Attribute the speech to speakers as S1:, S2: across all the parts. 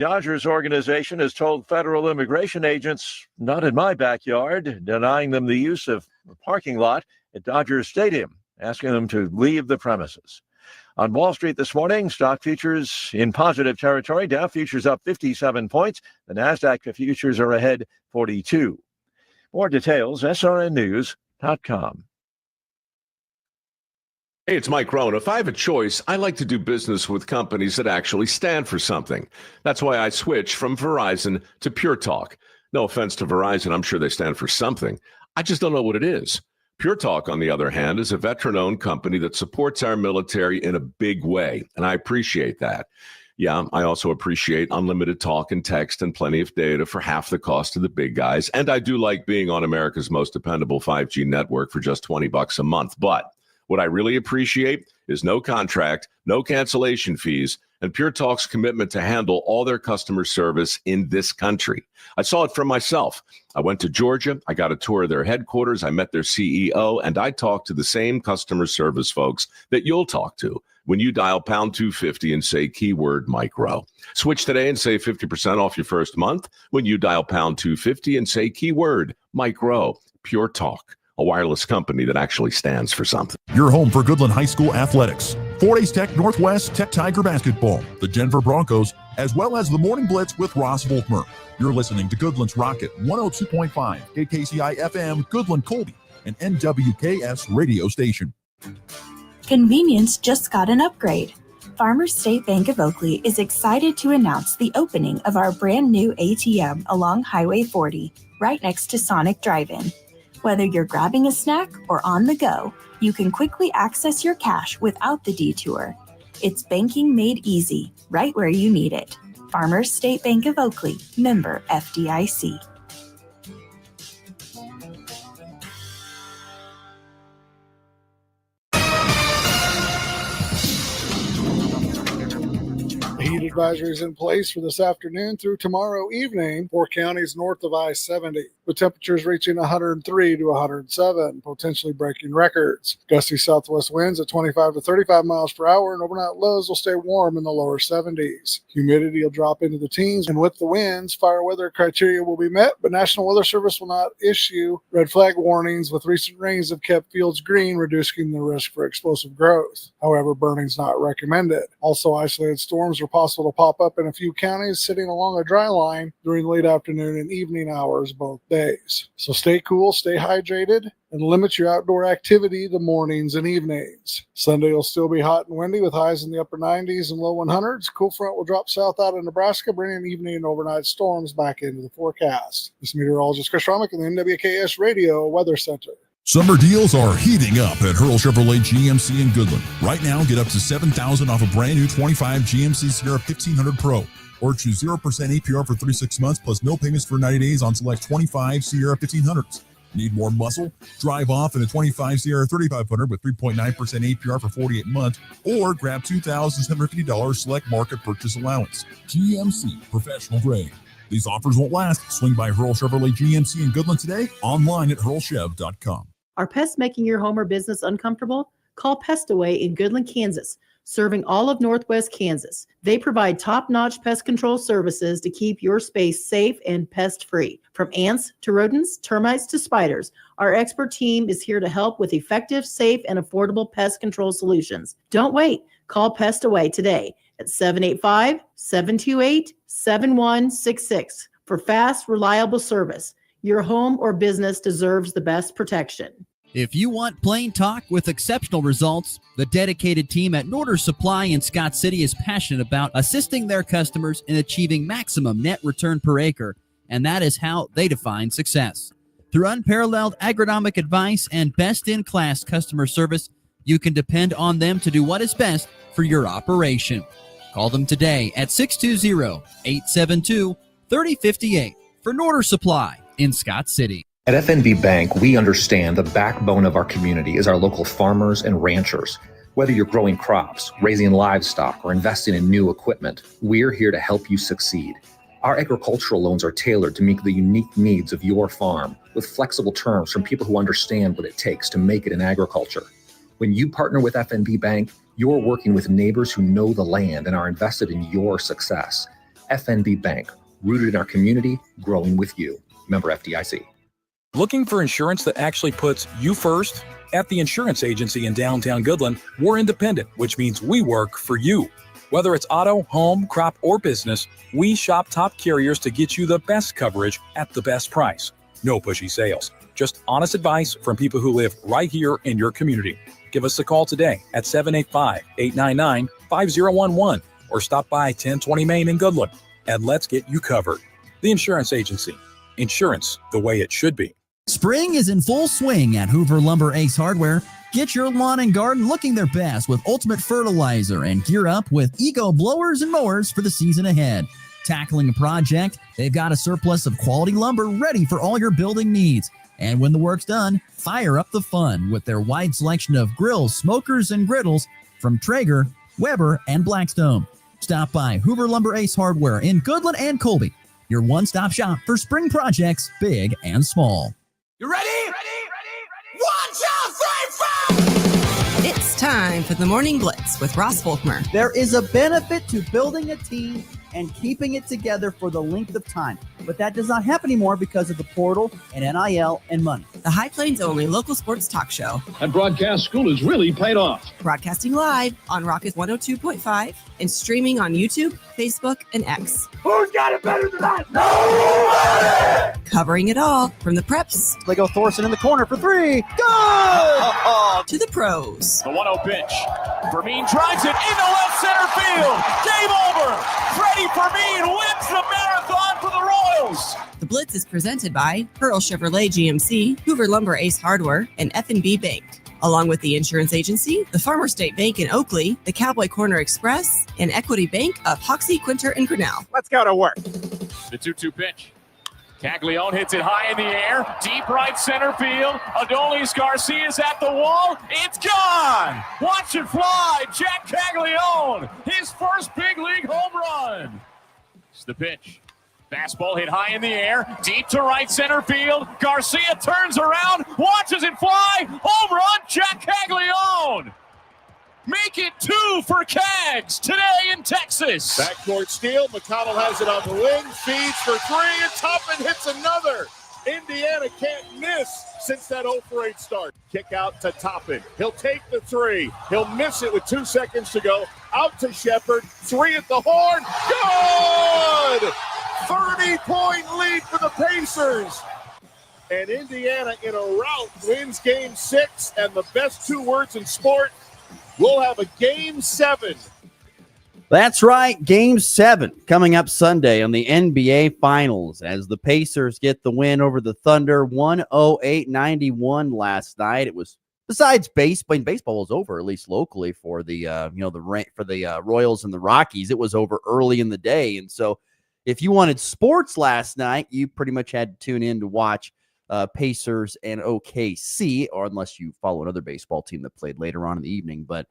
S1: Dodgers organization has told federal immigration agents, not in my backyard, denying them the use of the parking lot at Dodgers Stadium, asking them to leave the premises. On Wall Street this morning, stock futures in positive territory. Dow futures up 57 points. The NASDAQ futures are ahead 42. More details, srnnews.com.
S2: Hey, it's Mike Rohn. If I have a choice, I like to do business with companies that actually stand for something. That's why I switched from Verizon to Pure Talk. No offense to Verizon, I'm sure they stand for something. I just don't know what it is. Pure Talk, on the other hand, is a veteran-owned company that supports our military in a big way, and I appreciate that. Yeah, I also appreciate unlimited talk and text and plenty of data for half the cost of the big guys, and I do like being on America's most dependable 5G network for just $20 a month, but what I really appreciate is no contract, no cancellation fees, and Pure Talk's commitment to handle all their customer service in this country. I saw it for myself. I went to Georgia, I got a tour of their headquarters, I met their CEO, and I talked to the same customer service folks that you'll talk to when you dial pound 250 and say keyword Mike Rowe. Switch today and save 50% off your first month when you dial pound 250 and say keyword Mike Rowe. Pure Talk, a wireless company that actually stands for something.
S3: Your home for Goodland High School athletics. Fort Hays Tech Northwest Tech Tiger basketball, the Denver Broncos, as well as the Morning Blitz with Ross Volkmer. You're listening to Goodland's Rocket 102.5, KKCI FM, Goodland Colby, and NWKS radio station.
S4: Convenience just got an upgrade. Farmers State Bank of Oakley is excited to announce the opening of our brand new ATM along Highway 40, right next to Sonic Drive-In. Whether you're grabbing a snack or on the go, you can quickly access your cash without the detour. It's banking made easy, right where you need it. Farmers State Bank of Oakley, member FDIC.
S5: Heat advisories in place for this afternoon through tomorrow evening for counties north of I-70, with temperatures reaching 103 to 107, potentially breaking records. Gusty southwest winds at 25 to 35 miles per hour, and overnight lows will stay warm in the lower 70s. Humidity will drop into the teens, and with the winds, fire weather criteria will be met, but National Weather Service will not issue red flag warnings, with recent rains have kept fields green, reducing the risk for explosive growth. However, burning's not recommended. Also, isolated storms are possible to pop up in a few counties sitting along a dry line during late afternoon and evening hours both days. So stay cool, stay hydrated, and limit your outdoor activity the mornings and evenings. Sunday will still be hot and windy with highs in the upper 90s and low 100s. Cool front will drop south out of Nebraska, bringing evening and overnight storms back into the forecast. This is meteorologist Chris Romick in the NWKS Radio Weather Center.
S3: Summer deals are heating up at Hurl Chevrolet GMC in Goodland. Right now, get up to $7,000 off a brand new 25 GMC Sierra 1500 Pro, or choose 0% APR for 36 months plus no payments for 90 days on select 25 Sierra 1500s. Need more muscle? Drive off in a 25 Sierra 3500 with 3.9% APR for 48 months, or grab $2,750 select market purchase allowance. GMC Professional Grade. These offers won't last. Swing by Hurl Chevrolet GMC in Goodland today, online at hurlchev.com.
S6: Are pests making your home or business uncomfortable? Call Pest Away in Goodland, Kansas, serving all of Northwest Kansas. They provide top-notch pest control services to keep your space safe and pest-free. From ants to rodents, termites to spiders, our expert team is here to help with effective, safe, and affordable pest control solutions. Don't wait. Call Pest Away today at 785-728-7166 for fast, reliable service. Your home or business deserves the best protection.
S7: If you want plain talk with exceptional results, the dedicated team at Norder Supply in Scott City is passionate about assisting their customers in achieving maximum net return per acre, and that is how they define success. Through unparalleled agronomic advice and best-in-class customer service, you can depend on them to do what is best for your operation. Call them today at 620-872-3058 for Norder Supply in Scott City.
S8: At FNB Bank, we understand the backbone of our community is our local farmers and ranchers. Whether you're growing crops, raising livestock, or investing in new equipment, we're here to help you succeed. Our agricultural loans are tailored to meet the unique needs of your farm, with flexible terms from people who understand what it takes to make it in agriculture. When you partner with FNB Bank, you're working with neighbors who know the land and are invested in your success. FNB Bank, rooted in our community, growing with you. Member FDIC.
S9: Looking for insurance that actually puts you first? At the insurance agency in downtown Goodland, we're independent, which means we work for you. Whether it's auto, home, crop, or business, we shop top carriers to get you the best coverage at the best price. No pushy sales, just honest advice from people who live right here in your community. Give us a call today at 785-899-5011 or stop by 1020 Main in Goodland and let's get you covered. The Insurance Agency. Insurance the way it should be.
S7: Spring is in full swing at Hoover Lumber Ace Hardware. Get your lawn and garden looking their best with Ultimate Fertilizer and gear up with Eco blowers and mowers for the season ahead. Tackling a project, they've got a surplus of quality lumber ready for all your building needs. And when the work's done, fire up the fun with their wide selection of grills, smokers, and griddles from Traeger, Weber, and Blackstone. Stop by Hoover Lumber Ace Hardware in Goodland and Colby, your one-stop shop for spring projects, big and small.
S10: You ready? Ready? 1, 2, 3, 4!
S11: It's time for the Morning Blitz with Ross Volkmer.
S12: There is a benefit to building a team and keeping it together for the length of time. But that does not happen anymore because of the portal and NIL and money.
S11: The High Plains only local sports talk show.
S13: That broadcast school has really paid off.
S11: Broadcasting live on Rocket 102.5 and streaming on YouTube, Facebook, and X.
S10: Who's got it better than that? Nobody!
S11: Covering it all from the preps.
S12: Lego Thorson in the corner for 3. Good!
S11: To the pros.
S10: The 1-0 pitch. Vermeen drives it into left center field. Game over. Freddie Vermeen wins the marathon for the Royals.
S11: The Blitz is presented by Pearl Chevrolet GMC, Hoover Lumber Ace Hardware, and FNB Bank. Along with the Insurance Agency, the Farmer State Bank in Oakley, the Cowboy Corner Express, and Equity Bank of Hoxie, Quinter, and Grinnell.
S10: Let's go to work. The 2-2 pitch. Caglione hits it high in the air, deep right center field. Adolis Garcia's at the wall. It's gone. Watch it fly. Jack Caglione, his first big league home run. It's the pitch. Fastball hit high in the air, deep to right center field. Garcia turns around, watches it fly. Home run, Jack Caglione. Make it 2 for Cags today in Texas.
S14: Backcourt steal. McConnell has it on the wing. Feeds for 3, and Toppin hits another. Indiana can't miss since that 0-for-8 start. Kick out to Toppin. He'll take the 3. He'll miss it with 2 seconds to go. Out to Shepard. 3 at the horn. Good! 30-point lead for the Pacers. And Indiana in a rout wins game 6. And the best 2 words in sport, we'll have a game 7.
S12: That's right, game 7 coming up Sunday on the NBA Finals as the Pacers get the win over the Thunder 108-91 last night. It was, besides baseball was over, at least locally for the Royals and the Rockies. It was over early in the day, and so if you wanted sports last night, you pretty much had to tune in to watch Pacers and OKC, or unless you follow another baseball team that played later on in the evening. But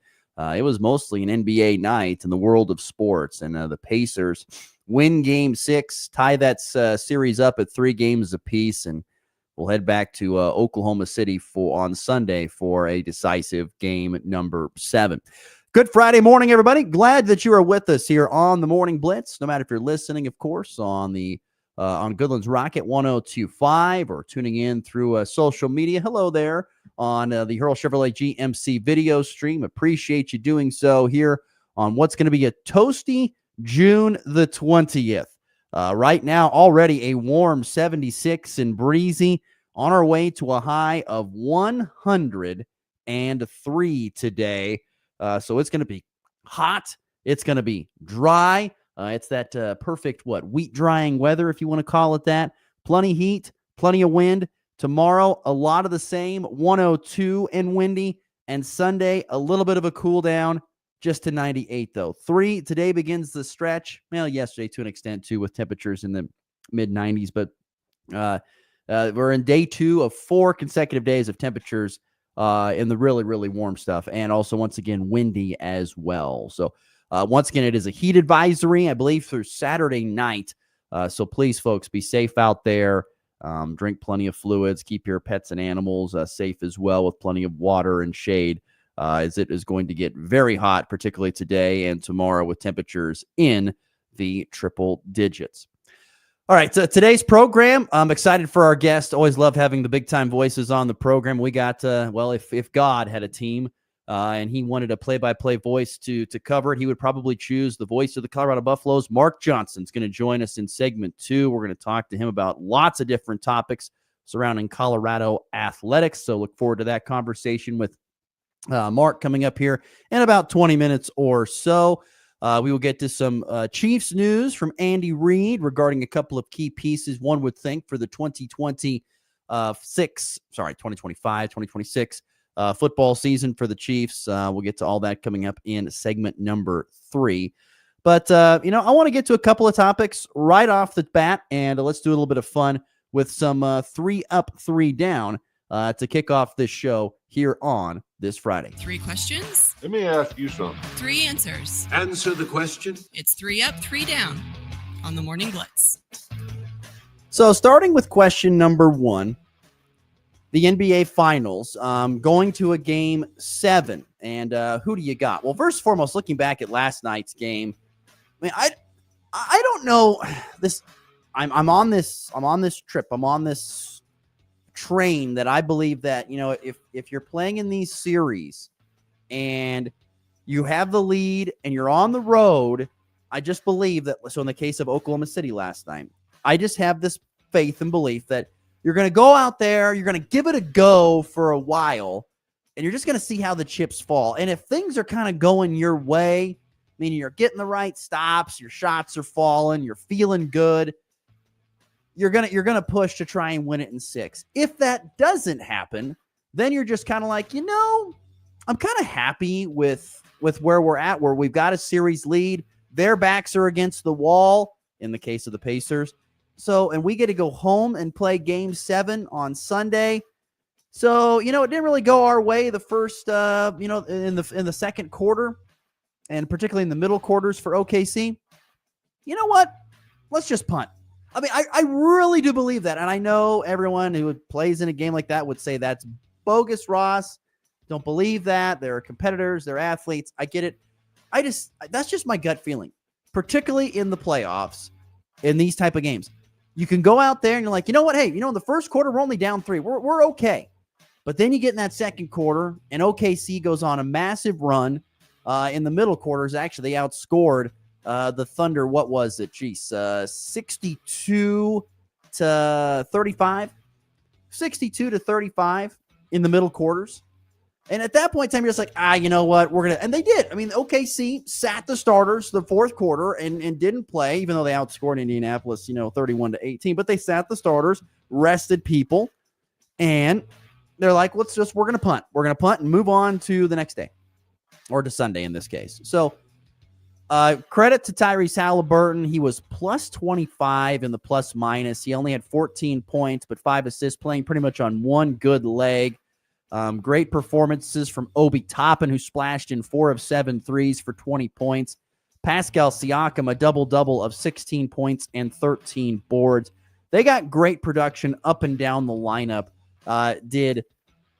S12: it was mostly an NBA night in the world of sports, and the Pacers win game 6, tie that series up at 3 games apiece, and we'll head back to Oklahoma City on Sunday for a decisive game number 7. Good Friday morning, everybody. Glad that you are with us here on the Morning Blitz, no matter if you're listening, of course, on Goodland's Rocket 102.5 or tuning in through social media. Hello there on the Hurl Chevrolet GMC video stream. Appreciate you doing so here on what's going to be a toasty June the 20th. Right now, already a warm 76 and breezy, on our way to a high of 103 today. So it's going to be hot. It's going to be dry. It's that perfect, wheat drying weather, if you want to call it that. Plenty heat, plenty of wind. Tomorrow, a lot of the same, 102 and windy. And Sunday, a little bit of a cool down, just to 98, though. 3, today begins the stretch. Well, yesterday to an extent, too, with temperatures in the mid-90s. But we're in day 2 of 4 consecutive days of temperatures in the really, really warm stuff. And also, once again, windy as well. So, once again, it is a heat advisory, I believe, through Saturday night. So please, folks, be safe out there. Drink plenty of fluids. Keep your pets and animals safe as well with plenty of water and shade, as it is going to get very hot, particularly today and tomorrow with temperatures in the triple digits. All right, so today's program, I'm excited for our guest. Always love having the big-time voices on the program. We got, if God had a team and he wanted a play-by-play voice to cover it, he would probably choose the voice of the Colorado Buffaloes. Mark Johnson's going to join us in segment 2. We're going to talk to him about lots of different topics surrounding Colorado athletics. So look forward to that conversation with Mark coming up here in about 20 minutes or so. We will get to some Chiefs news from Andy Reid regarding a couple of key pieces, one would think, for the 2026 football season for the Chiefs. We'll get to all that coming up in segment number 3. But, I want to get to a couple of topics right off the bat, and let's do a little bit of fun with some 3 up, 3 down to kick off this show here on this Friday.
S11: 3 questions.
S14: Let me ask you something.
S11: 3 answers.
S14: Answer the question.
S11: It's 3 up, 3 down on the Morning Blitz.
S12: So starting with question number 1, the NBA Finals, going to a Game 7, and who do you got? Well, first and foremost, looking back at last night's game, I mean, I don't know this. I'm on this trip. I'm on this train that I believe that, if you're playing in these series and you have the lead and you're on the road, I just believe that. So in the case of Oklahoma City last night, I just have this faith and belief that you're going to go out there, you're going to give it a go for a while, and you're just going to see how the chips fall. And if things are kind of going your way, meaning you're getting the right stops, your shots are falling, you're feeling good, you're gonna push to try and win it in 6. If that doesn't happen, then you're just kind of like, I'm kind of happy with where we're at, where we've got a series lead. Their backs are against the wall in the case of the Pacers. So, and we get to go home and play Game 7 on Sunday. So, it didn't really go our way the first, in the second quarter, and particularly in the middle quarters for OKC. You know what? Let's just punt. I mean, I really do believe that. And I know everyone who plays in a game like that would say that's bogus, Ross. Don't believe that. They're competitors. They're athletes. I get it. That's just my gut feeling, particularly in the playoffs, in these type of games. You can go out there and you're like, you know what? Hey, in the first quarter, we're only down 3. We're okay. But then you get in that second quarter and OKC goes on a massive run. In the middle quarters, actually, they outscored the Thunder, what was it? 62 to 35. 62 to 35 in the middle quarters. And at that point in time, you're just like, you know what? And they did. I mean, OKC sat the starters the fourth quarter and didn't play, even though they outscored Indianapolis, 31 to 18. But they sat the starters, rested people, and they're like, we're going to punt. We're going to punt and move on to the next day, or to Sunday in this case. So, credit to Tyrese Halliburton. He was plus 25 in the plus minus. He only had 14 points, but 5 assists, playing pretty much on one good leg. Great performances from Obi Toppin, who splashed in 4 of 7 threes for 20 points. Pascal Siakam, a double-double of 16 points and 13 boards. They got great production up and down the lineup. Did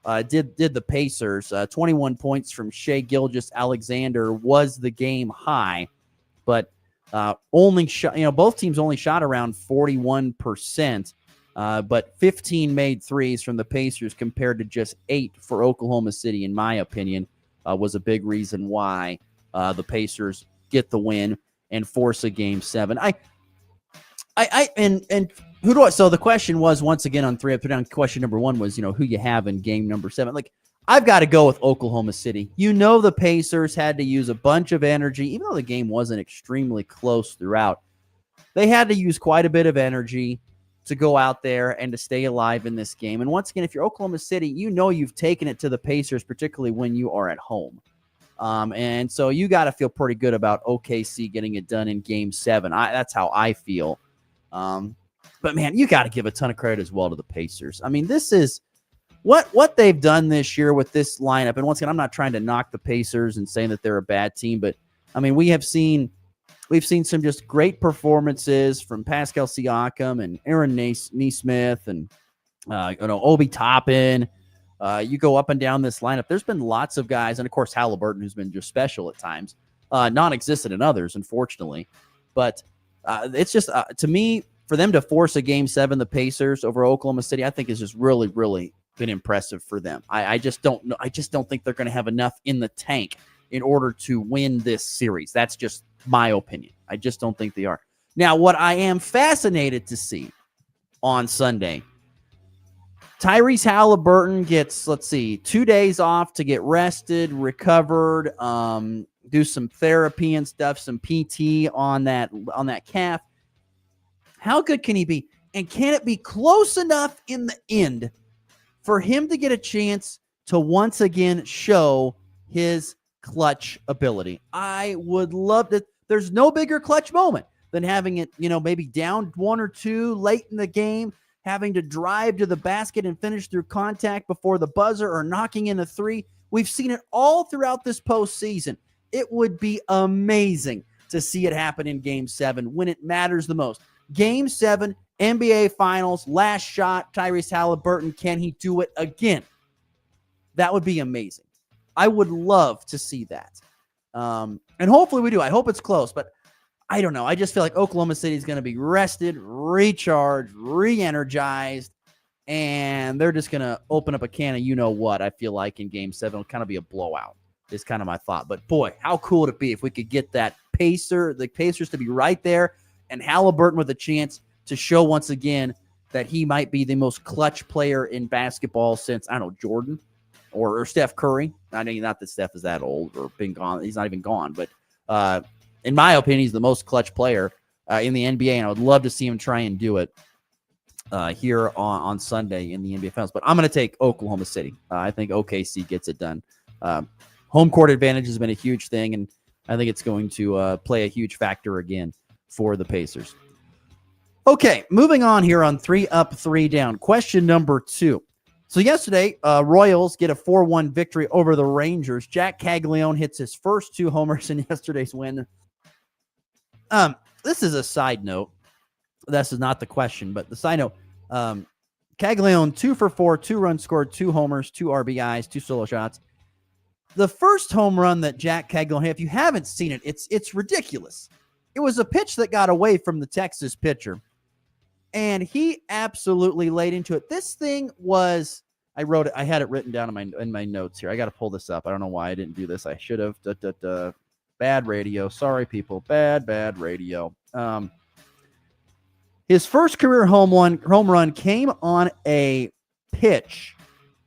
S12: the Pacers. 21 points from Shai Gilgeous-Alexander was the game high, but only shot, both teams only shot around 41%, but 15 made threes from the Pacers compared to just 8 for Oklahoma City, in my opinion, was a big reason why the Pacers get the win and force a Game 7. Who do I? So the question was, once again on 3 up, 3 down. Question number 1 was, who you have in game number 7. Like, I've got to go with Oklahoma City. The Pacers had to use a bunch of energy, even though the game wasn't extremely close throughout. They had to use quite a bit of energy to go out there and to stay alive in this game. And once again, if you're Oklahoma City, you've taken it to the Pacers, particularly when you are at home. And so you got to feel pretty good about OKC getting it done in Game 7. That's how I feel. But, man, you got to give a ton of credit as well to the Pacers. I mean, this is what they've done this year with this lineup. And once again, I'm not trying to knock the Pacers and saying that they're a bad team, but, I mean, we've seen some just great performances from Pascal Siakam and Aaron Nesmith and Obi Toppin. You go up and down this lineup. There's been lots of guys, and, of course, Halliburton, who's been just special at times, non-existent in others, unfortunately. But it's just, to me, for them to force a Game 7, the Pacers over Oklahoma City, I think is just really, really been impressive for them. I just don't know. I just don't think they're going to have enough in the tank in order to win this series. That's just my opinion. I just don't think they are. Now, what I am fascinated to see on Sunday, Tyrese Halliburton gets, 2 days off to get rested, recovered, do some therapy and stuff, some PT on that calf. How good can he be? And can it be close enough in the end for him to get a chance to once again show his clutch ability? I would love to. There's no bigger clutch moment than having it, maybe down 1 or 2 late in the game, having to drive to the basket and finish through contact before the buzzer, or knocking in a 3. We've seen it all throughout this postseason. It would be amazing to see it happen in Game 7 when it matters the most. Game 7, NBA Finals, last shot, Tyrese Halliburton. Can he do it again? That would be amazing. I would love to see that. And hopefully we do. I hope it's close, but I don't know. I just feel like Oklahoma City is going to be rested, recharged, re-energized, and they're just going to open up a can of you-know-what, I feel like, in Game 7. It'll kind of be a blowout is kind of my thought. But, boy, how cool would it be if we could get the Pacers to be right there, and Halliburton with a chance to show once again that he might be the most clutch player in basketball since, I don't know, Jordan or Steph Curry. I mean, not that Steph is that old or been gone. He's not even gone. But in my opinion, he's the most clutch player in the NBA, and I would love to see him try and do it here on Sunday in the NBA Finals. But I'm going to take Oklahoma City. I think OKC gets it done. Home court advantage has been a huge thing, and I think it's going to play a huge factor again for the Pacers. Okay, moving on here on 3 Up, 3 Down. Question number 2. So yesterday, Royals get a 4-1 victory over the Rangers. Jack Caglione hits his first 2 homers in yesterday's win. This is a side note. This is not the question, but the side note. Caglione 2 for 4, 2 runs scored, 2 homers, 2 RBIs, 2 solo shots. The first home run that Jack Caglione hit, if you haven't seen it, it's ridiculous. It was a pitch that got away from the Texas pitcher, and he absolutely laid into it. This thing was, I wrote it. I had it written down in my notes here. I got to pull this up. I don't know why I didn't do this. I should have. Bad radio. Sorry, people. Bad radio. His first career home run came on a pitch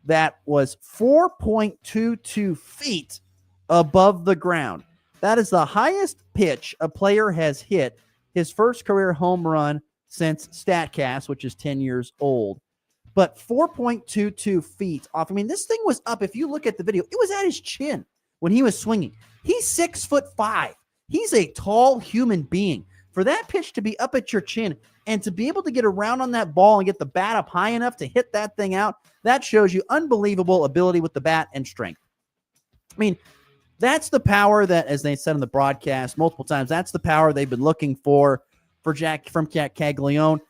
S12: that was 4.22 feet above the ground. That is the highest pitch a player has hit, his first career home run since StatCast, which is 10 years old. But 4.22 feet off. I mean, this thing was up. If you look at the video, it was at his chin when he was swinging. He's 6'5". He's a tall human being. For that pitch to be up at your chin and to be able to get around on that ball and get the bat up high enough to hit that thing out, that shows you unbelievable ability with the bat and strength. I mean, that's the power that, as they said on the broadcast multiple times, that's the power they've been looking for Jack Caglione.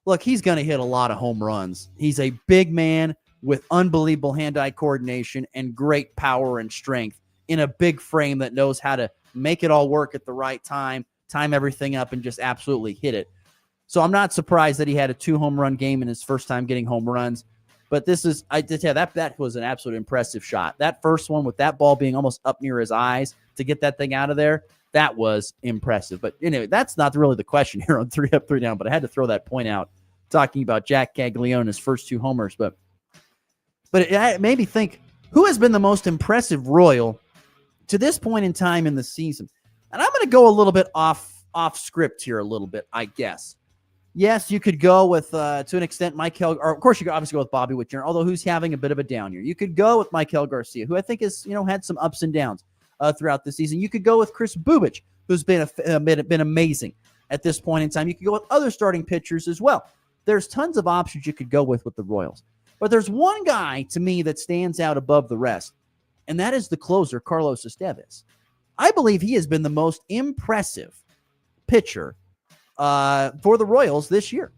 S12: Look, he's going to hit a lot of home runs. He's a big man with unbelievable hand-eye coordination and great power and strength in a big frame that knows how to make it all work at the right time everything up, and just absolutely hit it. So I'm not surprised that he had a 2 home run game in his first time getting home runs. But that was an absolute impressive shot. That first one with that ball being almost up near his eyes to get that thing out of there, that was impressive. But anyway, that's not really the question here on 3 Up, 3 Down. But I had to throw that point out, talking about Jack Caglione, his first 2 homers. But it made me think, who has been the most impressive Royal to this point in time in the season? And I'm going to go a little bit off script here a little bit, I guess. Yes, you could go with, to an extent, Michael, or of course you could obviously go with Bobby Witt Jr., although who's having a bit of a down year. You could go with Michael Garcia, who I think has, had some ups and downs throughout the season. You could go with Chris Bubich, who's been amazing at this point in time. You could go with other starting pitchers as well. There's tons of options you could go with the Royals. But there's one guy, to me, that stands out above the rest, and that is the closer, Carlos Estevez. I believe he has been the most impressive pitcher for the Royals this year.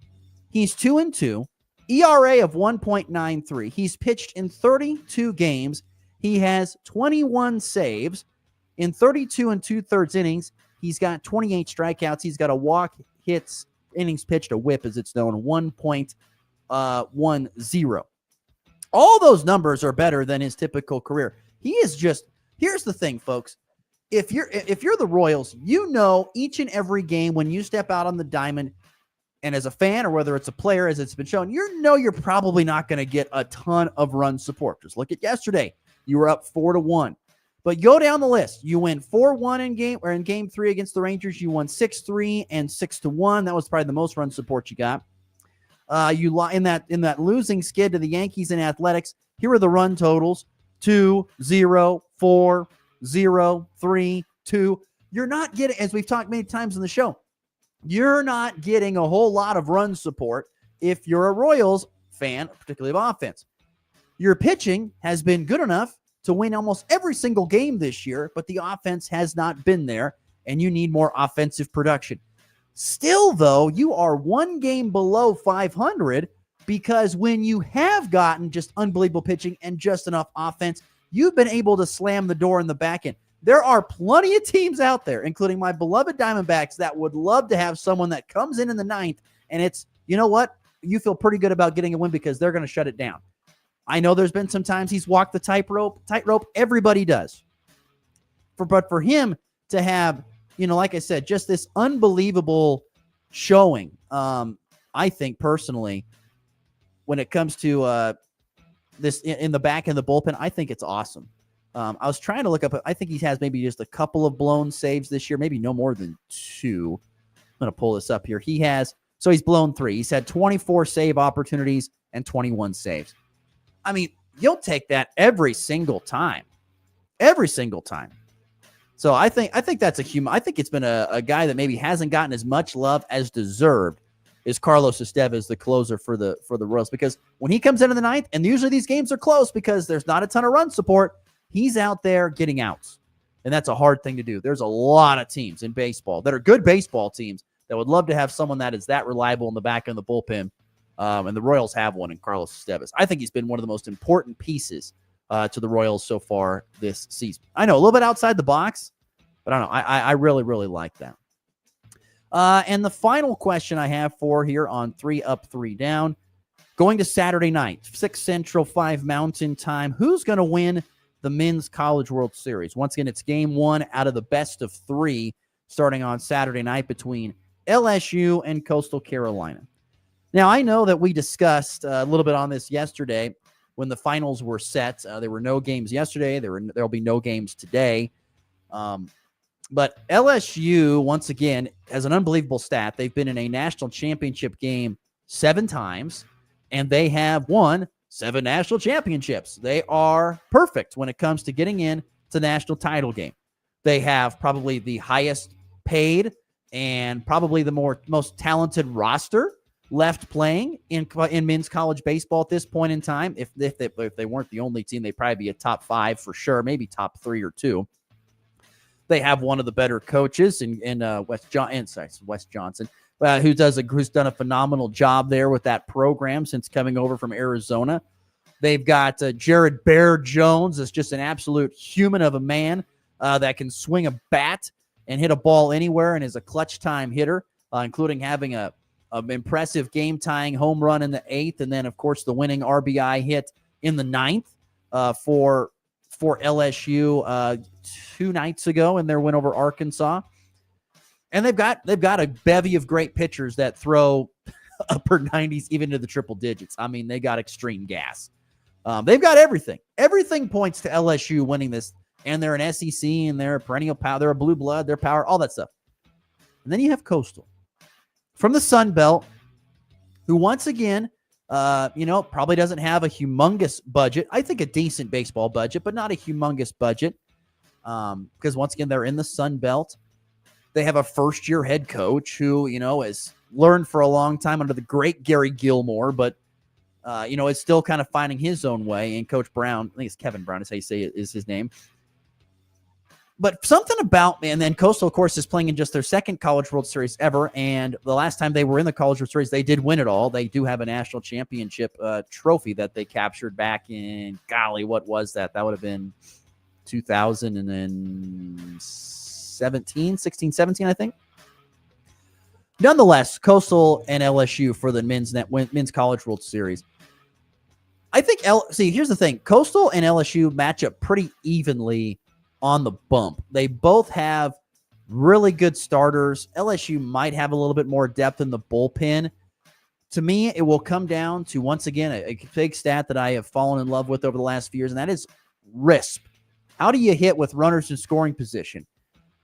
S12: He's 2-2, ERA of 1.93. He's pitched in 32 games. He has 21 saves in 32 2/3 innings. He's got 28 strikeouts. He's got a walk, hits, innings pitched, a whip, as it's known, 1.10. All those numbers are better than his typical career. He is just, here's the thing, folks. If you're the Royals, you know each and every game when you step out on the diamond, and as a fan or whether it's a player, as it's been shown, you're probably not going to get a ton of run support. Just look at yesterday. You were up 4-1. But go down the list. You win 4-1 in game 3 against the Rangers. You won 6-3 and 6-1. That was probably the most run support you got. You in that losing skid to the Yankees and Athletics. Here are the run totals: 2-0, 4-0, 3-2. You're not getting, as we've talked many times in the show, you're not getting a whole lot of run support if you're a Royals fan, particularly of offense. Your pitching has been good enough to win almost every single game this year, but the offense has not been there, and you need more offensive production. Still, though, you are one game below 500 because when you have gotten just unbelievable pitching and just enough offense, you've been able to slam the door in the back end. There are plenty of teams out there, including my beloved Diamondbacks, that would love to have someone that comes in the ninth, and it's, you know what? You feel pretty good about getting a win because they're going to shut it down. I know there's been some times he's walked the tightrope. Everybody does. But for him to have, like I said, just this unbelievable showing, I think personally, when it comes to this in the back and the bullpen, I think it's awesome. I was trying to look up. I think he has maybe just a couple of blown saves this year, maybe no more than 2. I'm going to pull this up here. He's blown 3. He's had 24 save opportunities and 21 saves. I mean, you'll take that every single time. Every single time. So I think that's I think it's been a guy that maybe hasn't gotten as much love as deserved is Carlos Estevez, the closer for the Royals, because when he comes into the ninth, and usually these games are close because there's not a ton of run support, he's out there getting outs. And that's a hard thing to do. There's a lot of teams in baseball that are good baseball teams that would love to have someone that is that reliable in the back end of the bullpen. And the Royals have one in Carlos Estevez. I think he's been one of the most important pieces to the Royals so far this season. I know, a little bit outside the box, but I don't know. I really, really like that. And the final question I have for here on 3 Up, 3 Down, going to Saturday night, 6 Central, 5 Mountain time. Who's going to win the Men's College World Series? Once again, it's game 1 out of the best of 3 starting on Saturday night between LSU and Coastal Carolina. Now, I know that we discussed a little bit on this yesterday when the finals were set. There were no games yesterday. There'll be no games today. But LSU, once again, has an unbelievable stat. They've been in a national championship game 7 times, and they have won 7 national championships. They are perfect when it comes to getting in to national title game. They have probably the highest paid and probably the most talented roster left playing in men's college baseball at this point in time. If they weren't the only team, they'd probably be a top 5 for sure, maybe top 3 or 2. They have one of the better coaches in Wes Johnson, who's done a phenomenal job there with that program since coming over from Arizona. They've got Jared Bear Jones, is just an absolute human of a man that can swing a bat and hit a ball anywhere and is a clutch time hitter, including having an impressive game-tying home run in the 8th, and then, of course, the winning RBI hit in the 9th for LSU 2 nights ago in their win over Arkansas. And they've got a bevy of great pitchers that throw upper 90s, even to the triple digits. I mean, they got extreme gas. They've got everything. Everything points to LSU winning this, and they're an SEC, and they're a perennial power. They're a blue blood. They're power, all that stuff. And then you have Coastal from the Sun Belt, who once again, probably doesn't have a humongous budget. I think a decent baseball budget, but not a humongous budget. Because once again, they're in the Sun Belt. They have a first-year head coach who, has learned for a long time under the great Gary Gilmore, but, is still kind of finding his own way. And Coach Brown, I think it's Kevin Brown is how you say it, is his name. But something about, and then Coastal, of course, is playing in just their 2nd College World Series ever. And the last time they were in the College World Series, they did win it all. They do have a national championship trophy that they captured back in, golly, what was that? That would have been 2006. 16, 17, I think. Nonetheless, Coastal and LSU for the men's College World Series. I think, here's the thing. Coastal and LSU match up pretty evenly on the bump. They both have really good starters. LSU might have a little bit more depth in the bullpen. To me, it will come down to, once again, a big stat that I have fallen in love with over the last few years, and that is RISP. How do you hit with runners in scoring position?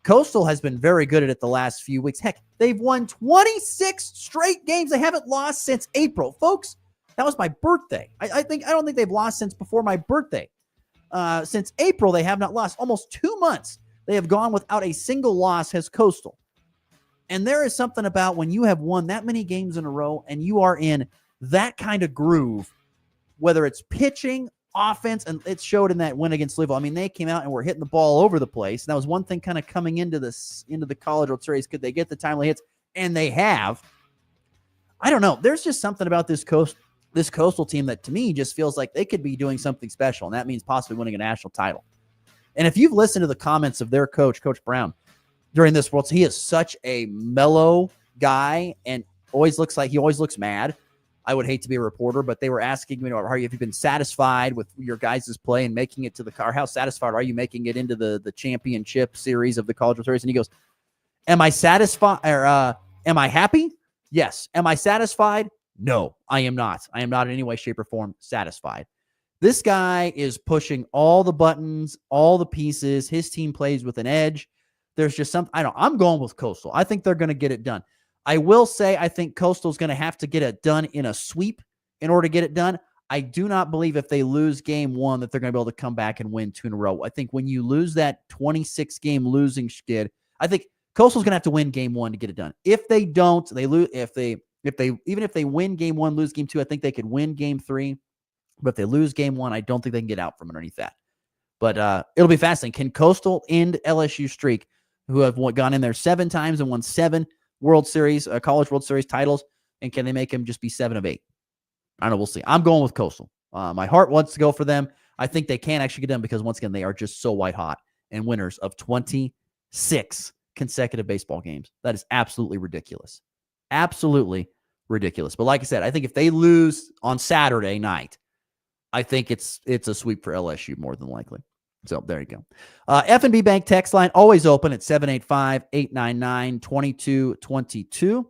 S12: Coastal has been very good at it the last few weeks. Heck, they've won 26 straight games. They haven't lost since April. Folks, that was my birthday. I don't think they've lost since before my birthday. Since April, they have not lost. Almost 2 months, they have gone without a single loss as Coastal. And there is something about when you have won that many games in a row and you are in that kind of groove, whether it's pitching, offense, and it showed in that win against Louisville. I mean, they came out and were hitting the ball all over the place. And that was one thing kind of coming into the College World Series. Could they get the timely hits? And they have. I don't know. There's just something about this Coastal team that to me just feels like they could be doing something special, and that means possibly winning a national title. And if you've listened to the comments of their coach, Coach Brown, during this World Series, he is such a mellow guy and he always looks mad. I would hate to be a reporter, but they were asking me, have you been satisfied with your guys' play and making it to the car? How satisfied are you making it into the championship series of the College World Series? And he goes, am I satisfied or am I happy? Yes. Am I satisfied? No, I am not. I am not in any way, shape, or form satisfied. This guy is pushing all the buttons, all the pieces. His team plays with an edge. There's just I'm going with Coastal. I think they're going to get it done. I will say I think Coastal's going to have to get it done in a sweep in order to get it done. I do not believe if they lose game one that they're going to be able to come back and win 2 in a row. I think when you lose that 26-game losing skid, I think Coastal's going to have to win game one to get it done. If they don't, they lose. Even if they win game one, lose game two, I think they could win game 3. But if they lose game 1, I don't think they can get out from underneath that. But it'll be fascinating. Can Coastal end LSU streak, who have gone in there 7 times and won 7 World Series, College World Series titles, and can they make him just be 7 of 8? I don't know. We'll see. I'm going with Coastal. My heart wants to go for them. I think they can actually get done because, once again, they are just so white hot and winners of 26 consecutive baseball games. That is absolutely ridiculous. Absolutely ridiculous. But like I said, I think if they lose on Saturday night, I think it's a sweep for LSU more than likely. So there you go. F&B Bank text line always open at 785-899-2222.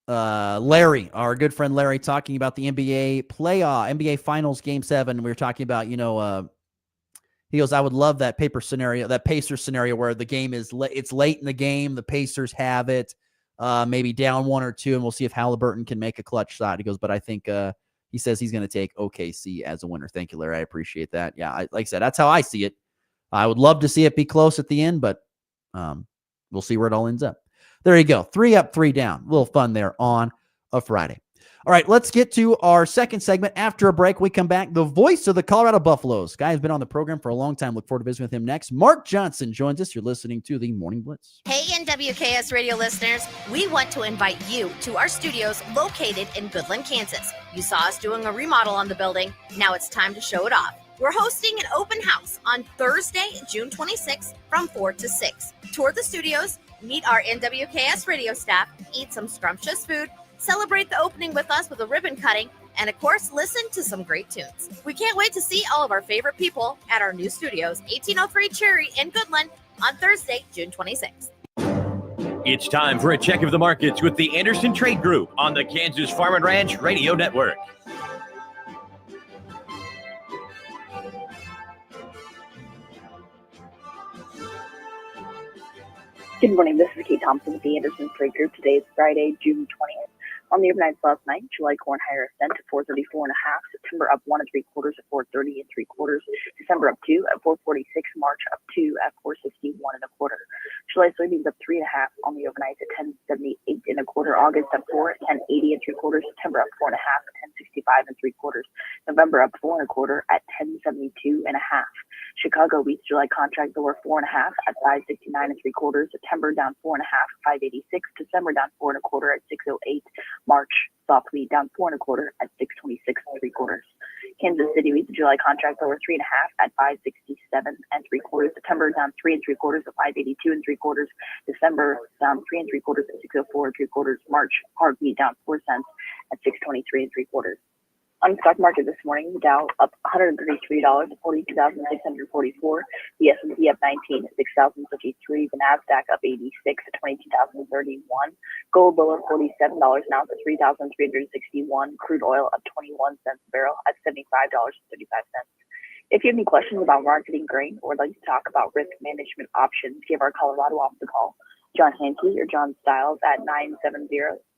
S12: Larry, our good friend Larry, talking about the NBA Finals Game 7. We were talking about, he goes, I would love that Pacers scenario where the game is it's late in the game, the Pacers have it, maybe down 1 or 2, and we'll see if Halliburton can make a clutch shot. He goes, but I think he says he's going to take OKC as a winner. Thank you, Larry. I appreciate that. Yeah, like I said, that's how I see it. I would love to see it be close at the end, but we'll see where it all ends up. There you go. 3 up, 3 down. A little fun there on a Friday. All right, let's get to our second segment. After a break, we come back. The voice of the Colorado Buffaloes. Guy has been on the program for a long time. Look forward to visiting with him next. Mark Johnson joins us. You're listening to the Morning Blitz.
S15: Hey, NWKS radio listeners. We want to invite you to our studios located in Goodland, Kansas. You saw us doing a remodel on the building. Now it's time to show it off. We're hosting an open house on Thursday, June 26th from 4 to 6. Tour the studios, meet our NWKS radio staff, eat some scrumptious food, celebrate the opening with us with a ribbon cutting, and of course, listen to some great tunes. We can't wait to see all of our favorite people at our new studios, 1803 Cherry in Goodland, on Thursday, June 26th.
S16: It's time for a check of the markets with the Anderson Trade Group on the Kansas Farm and Ranch Radio Network.
S17: Good morning. This is Kate Thompson with the Anderson Trade Group. Today is Friday, June 20th. On the overnights last night, July corn higher ascent at 434.5, September up 1 3/4 at 430 3/4, December up 2 at 446, March up 2 at 461 1/4. July soybeans up 3.5 on the overnights at 1078 1/4, August up 4 at 1080 3/4, September up 4.5 at 1065 3/4, November up 4 1/4 at 1072.5. Chicago Wheat July contract lower 4.5 at 5.69 3/4. September down 4.5 at 5.86. December down 4 1/4 at 6.08. March soft wheat down 4 1/4 at 6.26 3/4. Kansas City Wheat July contract lower 3.5 at 5.67 3/4. September down 3 3/4 at 5.82 3/4. December down 3 3/4 at 6.04 3/4. March hard wheat down 4 cents at 6.23 3/4. On the stock market this morning, the Dow up $133 to 42,644. The S&P up 19 at 6,053. The Nasdaq up 86 at 22,031. Gold lower $47 an ounce at 3,361. Crude oil up 21 cents a barrel at $75.35. If you have any questions about marketing grain or would like to talk about risk management options, give our Colorado office a call. John Hankey or John Stiles at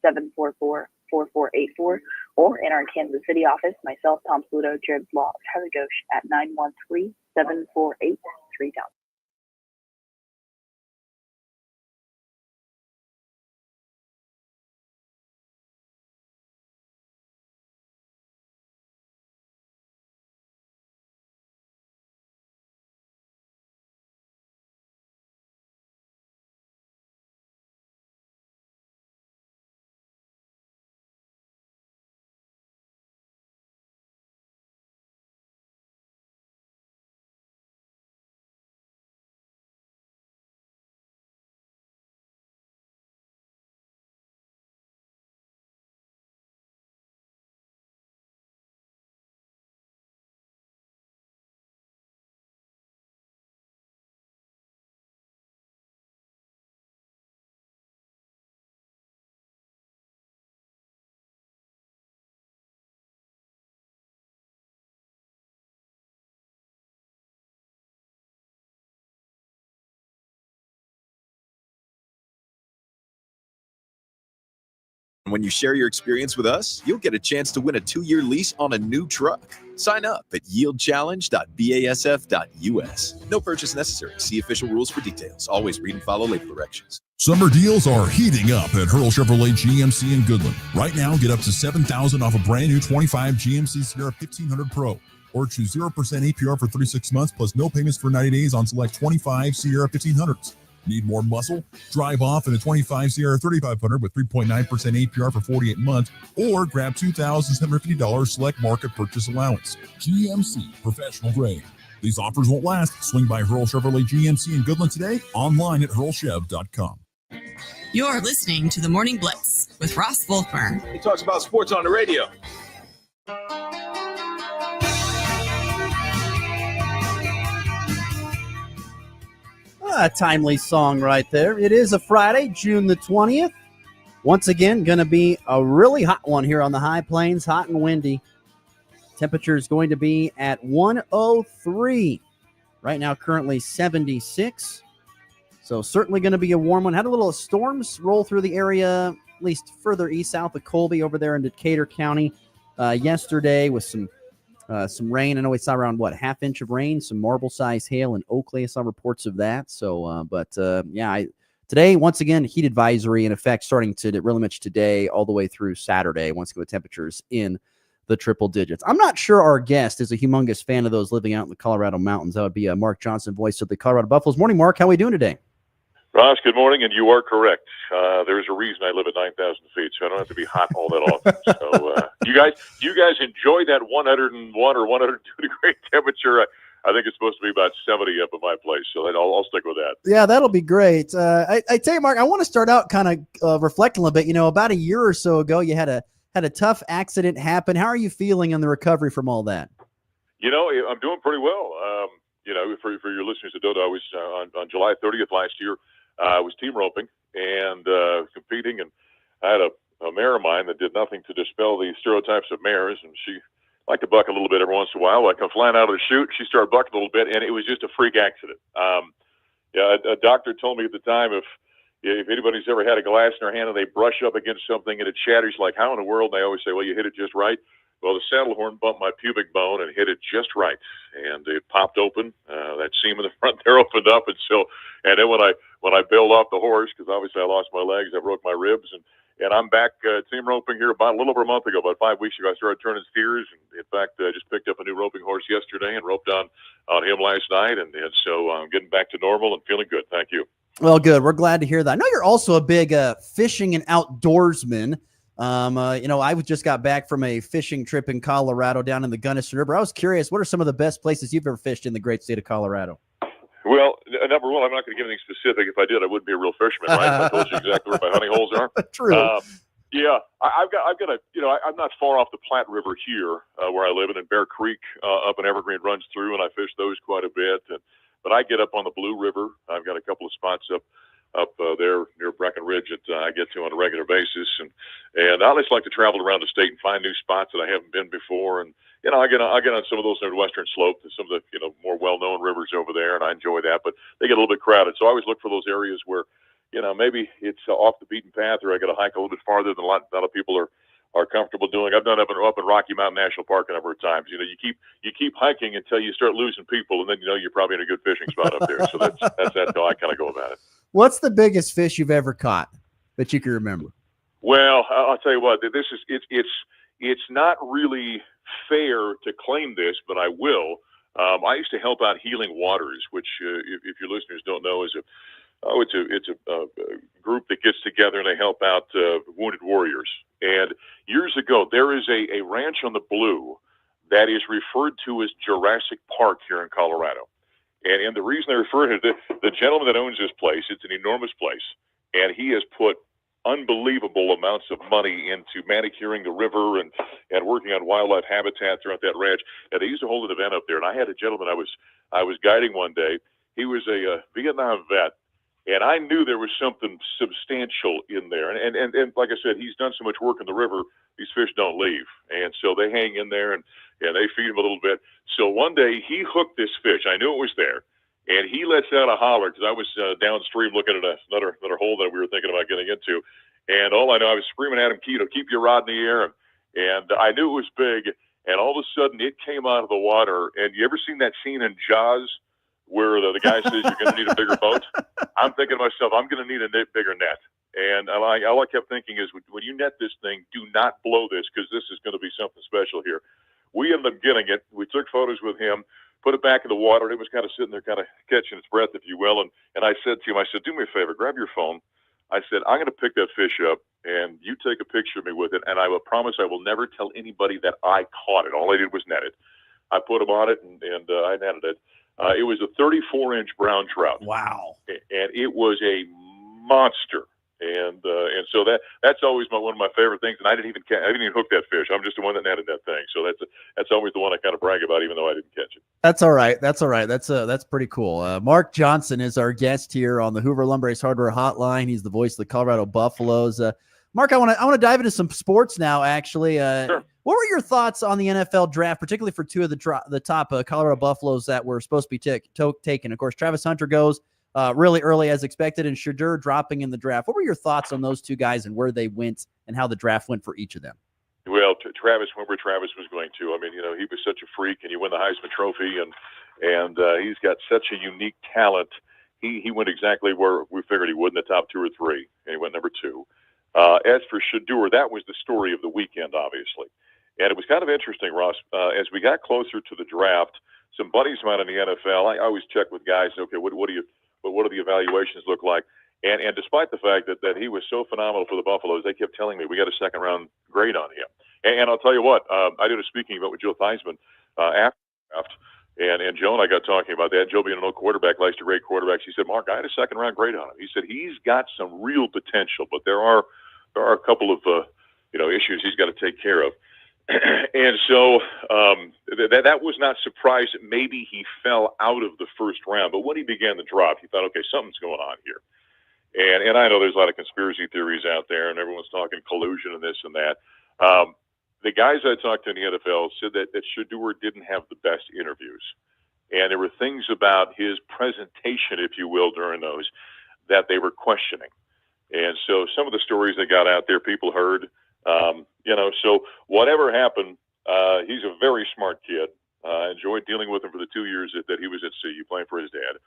S17: 970-744-4484, or in our Kansas City office, myself, Tom Pluto, Jared Law, Tyler Ghosh at 913-748-3000.
S18: When you share your experience with us, you'll get a chance to win a 2-year lease on a new truck. Sign up at yieldchallenge.basf.us. No purchase necessary. See official rules for details. Always read and follow label directions.
S3: Summer deals are heating up at Hurl Chevrolet GMC in Goodland. Right now, get up to $7,000 off a brand new 25 GMC Sierra 1500 Pro. Or choose 0% APR for 36 months plus no payments for 90 days on select 25 Sierra 1500s. Need more muscle? Drive off in a 25 Sierra 3500 with 3.9% APR for 48 months, or grab $2,750 select market purchase allowance. GMC Professional Grade. These offers won't last. Swing by Hurl Chevrolet GMC in Goodland today, online at hurlchev.com.
S11: You're listening to the Morning Blitz with Ross Volkmer.
S10: He talks about sports on the radio.
S12: A timely song right there. It is a Friday, June the 20th. Once again, going to be a really hot one here on the high plains, hot and windy. Temperature is going to be at 103. Right now, currently 76. So certainly going to be a warm one. Had a little storms roll through the area, at least further east, south of Colby, over there in Decatur County yesterday with some rain. I know we saw around, half inch of rain, some marble-sized hail in Oakley. I saw reports of that. So, today, once again, heat advisory in effect starting to really much today all the way through Saturday. Once again, with temperatures in the triple digits. I'm not sure our guest is a humongous fan of those living out in the Colorado mountains. That would be Mark Johnson, voice of the Colorado Buffaloes. Morning, Mark. How are we doing today?
S19: Ross, good morning, and you are correct. There's a reason I live at 9,000 feet, so I don't have to be hot all that often. So you guys enjoy that 101 or 102 degree temperature. I think it's supposed to be about 70 up at my place, so I'll stick with that.
S12: Yeah, that'll be great. I tell you, Mark, I want to start out kind of reflecting a little bit. About a year or so ago, you had a tough accident happen. How are you feeling on the recovery from all that?
S19: I'm doing pretty well. For your listeners that don't know, I was on July 30th last year. I was team roping and competing, and I had a mare of mine that did nothing to dispel the stereotypes of mares, and she liked to buck a little bit every once in a while. I come flying out of the chute, she started bucking a little bit, and it was just a freak accident. A doctor told me at the time if anybody's ever had a glass in their hand and they brush up against something and it shatters, like, how in the world? And they always say, well, you hit it just right. Well, the saddle horn bumped my pubic bone and hit it just right, and it popped open. That seam in the front there opened up, and then when I bailed off the horse, because obviously I lost my legs, I broke my ribs, and I'm back team roping here about a little over a month ago, about 5 weeks ago. I started turning steers, and in fact, I just picked up a new roping horse yesterday and roped on him last night, and so I'm getting back to normal and feeling good. Thank you.
S12: Well, good. We're glad to hear that. I know you're also a big fishing and outdoorsman. I just got back from a fishing trip in Colorado down in the Gunnison River. I was curious, what are some of the best places you've ever fished in the great state of Colorado?
S19: Well, number one, I'm not going to give anything specific. If I did, I wouldn't be a real fisherman, right? If I told you exactly where my hunting holes are.
S12: True.
S19: Yeah, I've got I'm not far off the Platte River here where I live, and Bear Creek up in Evergreen runs through, and I fish those quite a bit. But I get up on the Blue River. I've got a couple of spots up there near Breckenridge that I get to on a regular basis, and I just like to travel around the state and find new spots that I haven't been before. And I get on some of those Western Slope, some of the more well-known rivers over there, and I enjoy that. But they get a little bit crowded, so I always look for those areas where maybe it's off the beaten path, or I got to hike a little bit farther than a lot of people are comfortable doing. I've done up in Rocky Mountain National Park a number of times. You keep hiking until you start losing people, and then you're probably in a good fishing spot up there. So that's how I kind of go about it.
S12: What's the biggest fish you've ever caught that you can remember?
S19: Well, I'll tell you what. It's not really fair to claim this, but I will. I used to help out Healing Waters, which, if your listeners don't know, is it's a group that gets together and they help out wounded warriors. And years ago, there is a ranch on the Blue that is referred to as Jurassic Park here in Colorado. And the reason they refer to it, the gentleman that owns this place, it's an enormous place, and he has put unbelievable amounts of money into manicuring the river and working on wildlife habitat throughout that ranch. And they used to hold an event up there, and I had a gentleman I was guiding one day. He was a Vietnam vet, and I knew there was something substantial in there. And like I said, he's done so much work in the river, these fish don't leave. And so they hang in there, and they feed him a little bit. So one day he hooked this fish. I knew it was there. And he lets out a holler because I was downstream looking at another hole that we were thinking about getting into. And all I know, I was screaming at him, Keto, keep your rod in the air. And I knew it was big. And all of a sudden it came out of the water. And you ever seen that scene in Jaws where the guy says you're going to need a bigger boat? I'm thinking to myself, I'm going to need a bigger net. And all I kept thinking is, when you net this thing, do not blow this, because this is going to be something special here. We ended up getting it. We took photos with him, put it back in the water. It was kind of sitting there, kind of catching its breath, if you will. And I said to him, I said, do me a favor, grab your phone. I said, I'm going to pick that fish up, and you take a picture of me with it, and I will promise I will never tell anybody that I caught it. All I did was net it. I put him on it, and I netted it. It was a 34-inch brown trout.
S12: Wow.
S19: And it was a monster. And so that's always one of my favorite things. And I didn't even hook that fish. I'm just the one that netted that thing. So that's always the one I kind of brag about, even though I didn't catch it.
S12: That's all right. That's pretty cool. Mark Johnson is our guest here on the Hoover Lumber Ace Hardware Hotline. He's the voice of the Colorado Buffaloes. Mark, I want to dive into some sports now. Actually,
S19: sure.
S12: What were your thoughts on the NFL draft, particularly for two of the top Colorado Buffaloes that were supposed to be taken? Of course, Travis Hunter goes really early as expected, and Shadur dropping in the draft. What were your thoughts on those two guys and where they went and how the draft went for each of them?
S19: Well, Travis went where Travis was going to. I mean, he was such a freak, and you win the Heisman Trophy, and he's got such a unique talent. He went exactly where we figured he would, in the top 2 or 3, and he went number 2. As for Shadur, that was the story of the weekend, obviously. And it was kind of interesting, Ross, as we got closer to the draft, some buddies of mine in the NFL, I always check with guys, okay, what do the evaluations look like? And despite the fact that he was so phenomenal for the Buffaloes, they kept telling me we got a second-round grade on him. And I'll tell you what, I did a speaking event with Joe Theismann after the draft, and Joe and I got talking about that. Joe, being an old quarterback, likes to rate quarterbacks. He said, Mark, I had a second-round grade on him. He said he's got some real potential, but there are a couple of issues he's got to take care of. And so that was not surprised that maybe he fell out of the first round. But when he began the drop, he thought, okay, something's going on here. And I know there's a lot of conspiracy theories out there, and everyone's talking collusion and this and that. The guys I talked to in the NFL said that Shadur didn't have the best interviews. And there were things about his presentation, if you will, during those that they were questioning. And so some of the stories that got out there, people heard. So whatever happened, He's a very smart kid. I enjoyed dealing with him for the 2 years that he was at CU playing for his dad.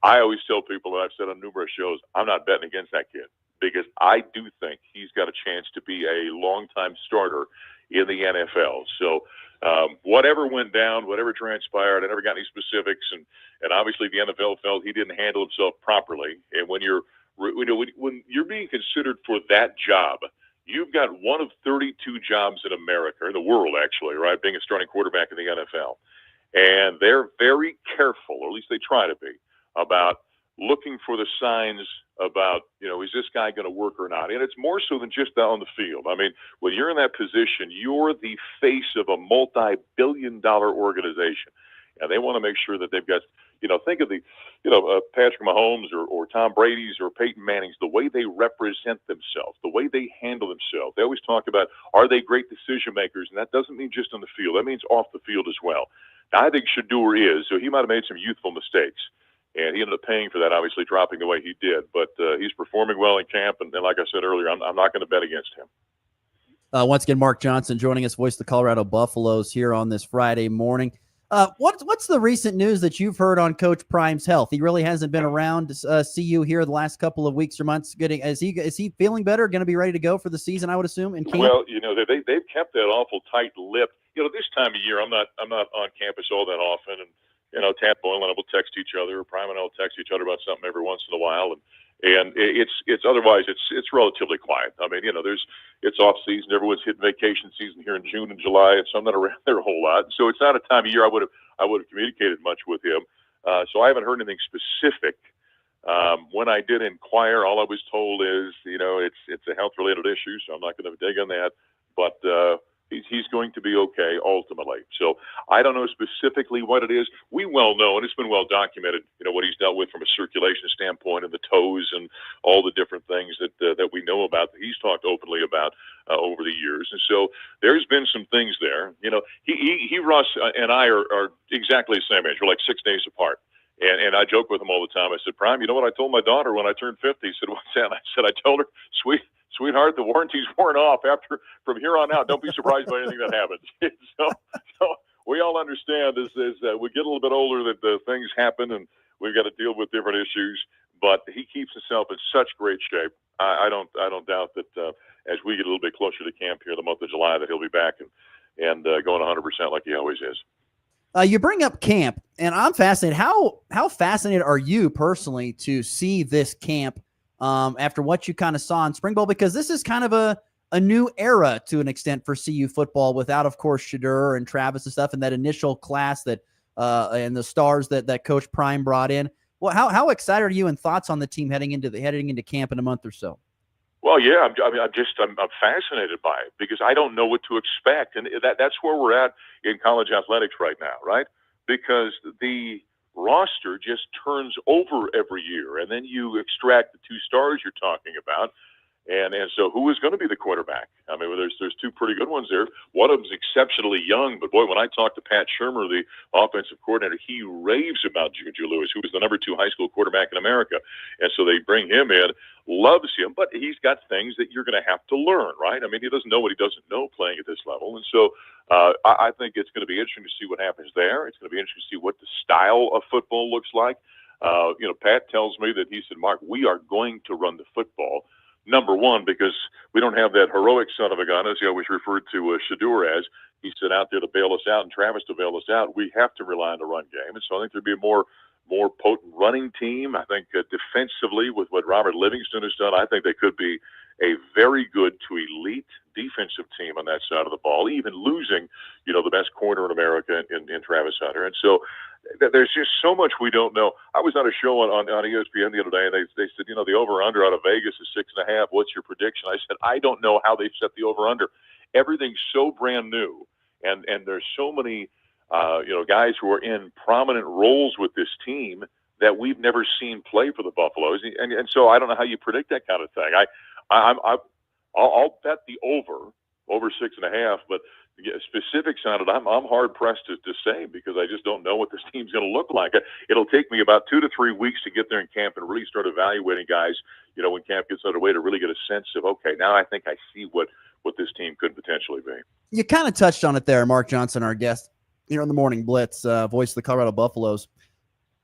S19: I always tell people, that I've said on numerous shows, I'm not betting against that kid because I do think he's got a chance to be a longtime starter in the NFL. So whatever went down, whatever transpired, I never got any specifics. And obviously the NFL felt he didn't handle himself properly. And when you're being considered for that job, you've got one of 32 jobs in America, in the world actually, right, being a starting quarterback in the NFL. And they're very careful, or at least they try to be, about looking for the signs about, is this guy going to work or not? And it's more so than just on the field. I mean, when you're in that position, you're the face of a multi-billion-dollar organization. And they want to make sure that they've got, think of the, Patrick Mahomes or Tom Brady's or Peyton Manning's, the way they represent themselves, the way they handle themselves. They always talk about, are they great decision makers? And that doesn't mean just on the field. That means off the field as well. Now, I think Shedeur is, so he might have made some youthful mistakes. And he ended up paying for that, obviously dropping the way he did. But he's performing well in camp. And like I said earlier, I'm not going to bet against him.
S12: Once again, Mark Johnson joining us, voice of the Colorado Buffaloes here on this Friday morning. What's the recent news that you've heard on Coach Prime's health? He really hasn't been around to see you here the last couple of weeks or months. Is he feeling better? Going to be ready to go for the season, I would assume, in camp?
S19: Well, they've kept that awful tight lip. This time of year, I'm not on campus all that often, and Tad Boyle and I will text each other, or Prime and I will text each other about something every once in a while, and it's otherwise it's relatively quiet. I mean, it's off season. Everyone's hitting vacation season here in June and July, and so I'm not around there a whole lot. So it's not a time of year I would have communicated much with him. So I haven't heard anything specific. When I did inquire, all I was told is, it's a health related issue, so I'm not going to dig on that. But he's going to be okay ultimately. So I don't know specifically what it is. We well know, and it's been well documented, what he's dealt with from a circulation standpoint and the toes and all the different things that we know about, that he's talked openly about over the years. And so there's been some things there. He Russ and I are exactly the same age. We're like 6 days apart. And I joke with him all the time. I said, Prime, you know what I told my daughter when I turned 50? He said, what's that? And I said, I told her, sweetheart, the warranty's worn off. From here on out, don't be surprised by anything that happens. So we all understand as we get a little bit older that things happen and we've got to deal with different issues. But he keeps himself in such great shape. I don't doubt that as we get a little bit closer to camp here in the month of July, that he'll be back and going 100% like he always is.
S12: You bring up camp, and I'm fascinated. How fascinated are you personally to see this camp after what you kind of saw in spring ball? Because this is kind of a new era to an extent for CU football, without, of course, Shedeur and Travis and stuff, and that initial class that and the stars that Coach Prime brought in. Well, how excited are you and thoughts on the team heading into camp in a month or so?
S19: Well, yeah, I'm fascinated by it because I don't know what to expect, and that's where we're at in college athletics right now, right? Because the roster just turns over every year, and then you extract the 2 stars you're talking about, and so who is going to be the quarterback? I mean, there's 2 pretty good ones there. One of them's exceptionally young, but boy, when I talked to Pat Shurmur, the offensive coordinator, he raves about Juju Lewis, who was the number 2 high school quarterback in America, and so they bring him in. Loves him, but he's got things that you're going to have to learn, right? I mean, he doesn't know what he doesn't know playing at this level. And so I think it's going to be interesting to see what happens there. It's going to be interesting to see what the style of football looks like. Pat tells me that he said, Mark, we are going to run the football. Number one, because we don't have that heroic son of a gun, as he always referred to Shedeur as. He said out there to bail us out and Travis to bail us out. We have to rely on the run game. And so I think there'd be a more potent running team. I think defensively, with what Robert Livingston has done, I think they could be a very good to elite defensive team on that side of the ball, even losing, the best corner in America in Travis Hunter. And so there's just so much we don't know. I was on a show on ESPN the other day, and they said, the over-under out of Vegas is 6.5. What's your prediction? I said, I don't know how they set the over-under. Everything's so brand new, and there's so many guys who are in prominent roles with this team that we've never seen play for the Buffaloes, and so I don't know how you predict that kind of thing. I'll bet the over 6.5, but specifics on it, I'm hard pressed to say because I just don't know what this team's going to look like. It'll take me about 2 to 3 weeks to get there in camp and really start evaluating guys. When camp gets underway, to really get a sense of, okay, now I think I see what this team could potentially be.
S12: You kind of touched on it there, Mark Johnson, our guest here on the Morning Blitz, voice of the Colorado Buffaloes.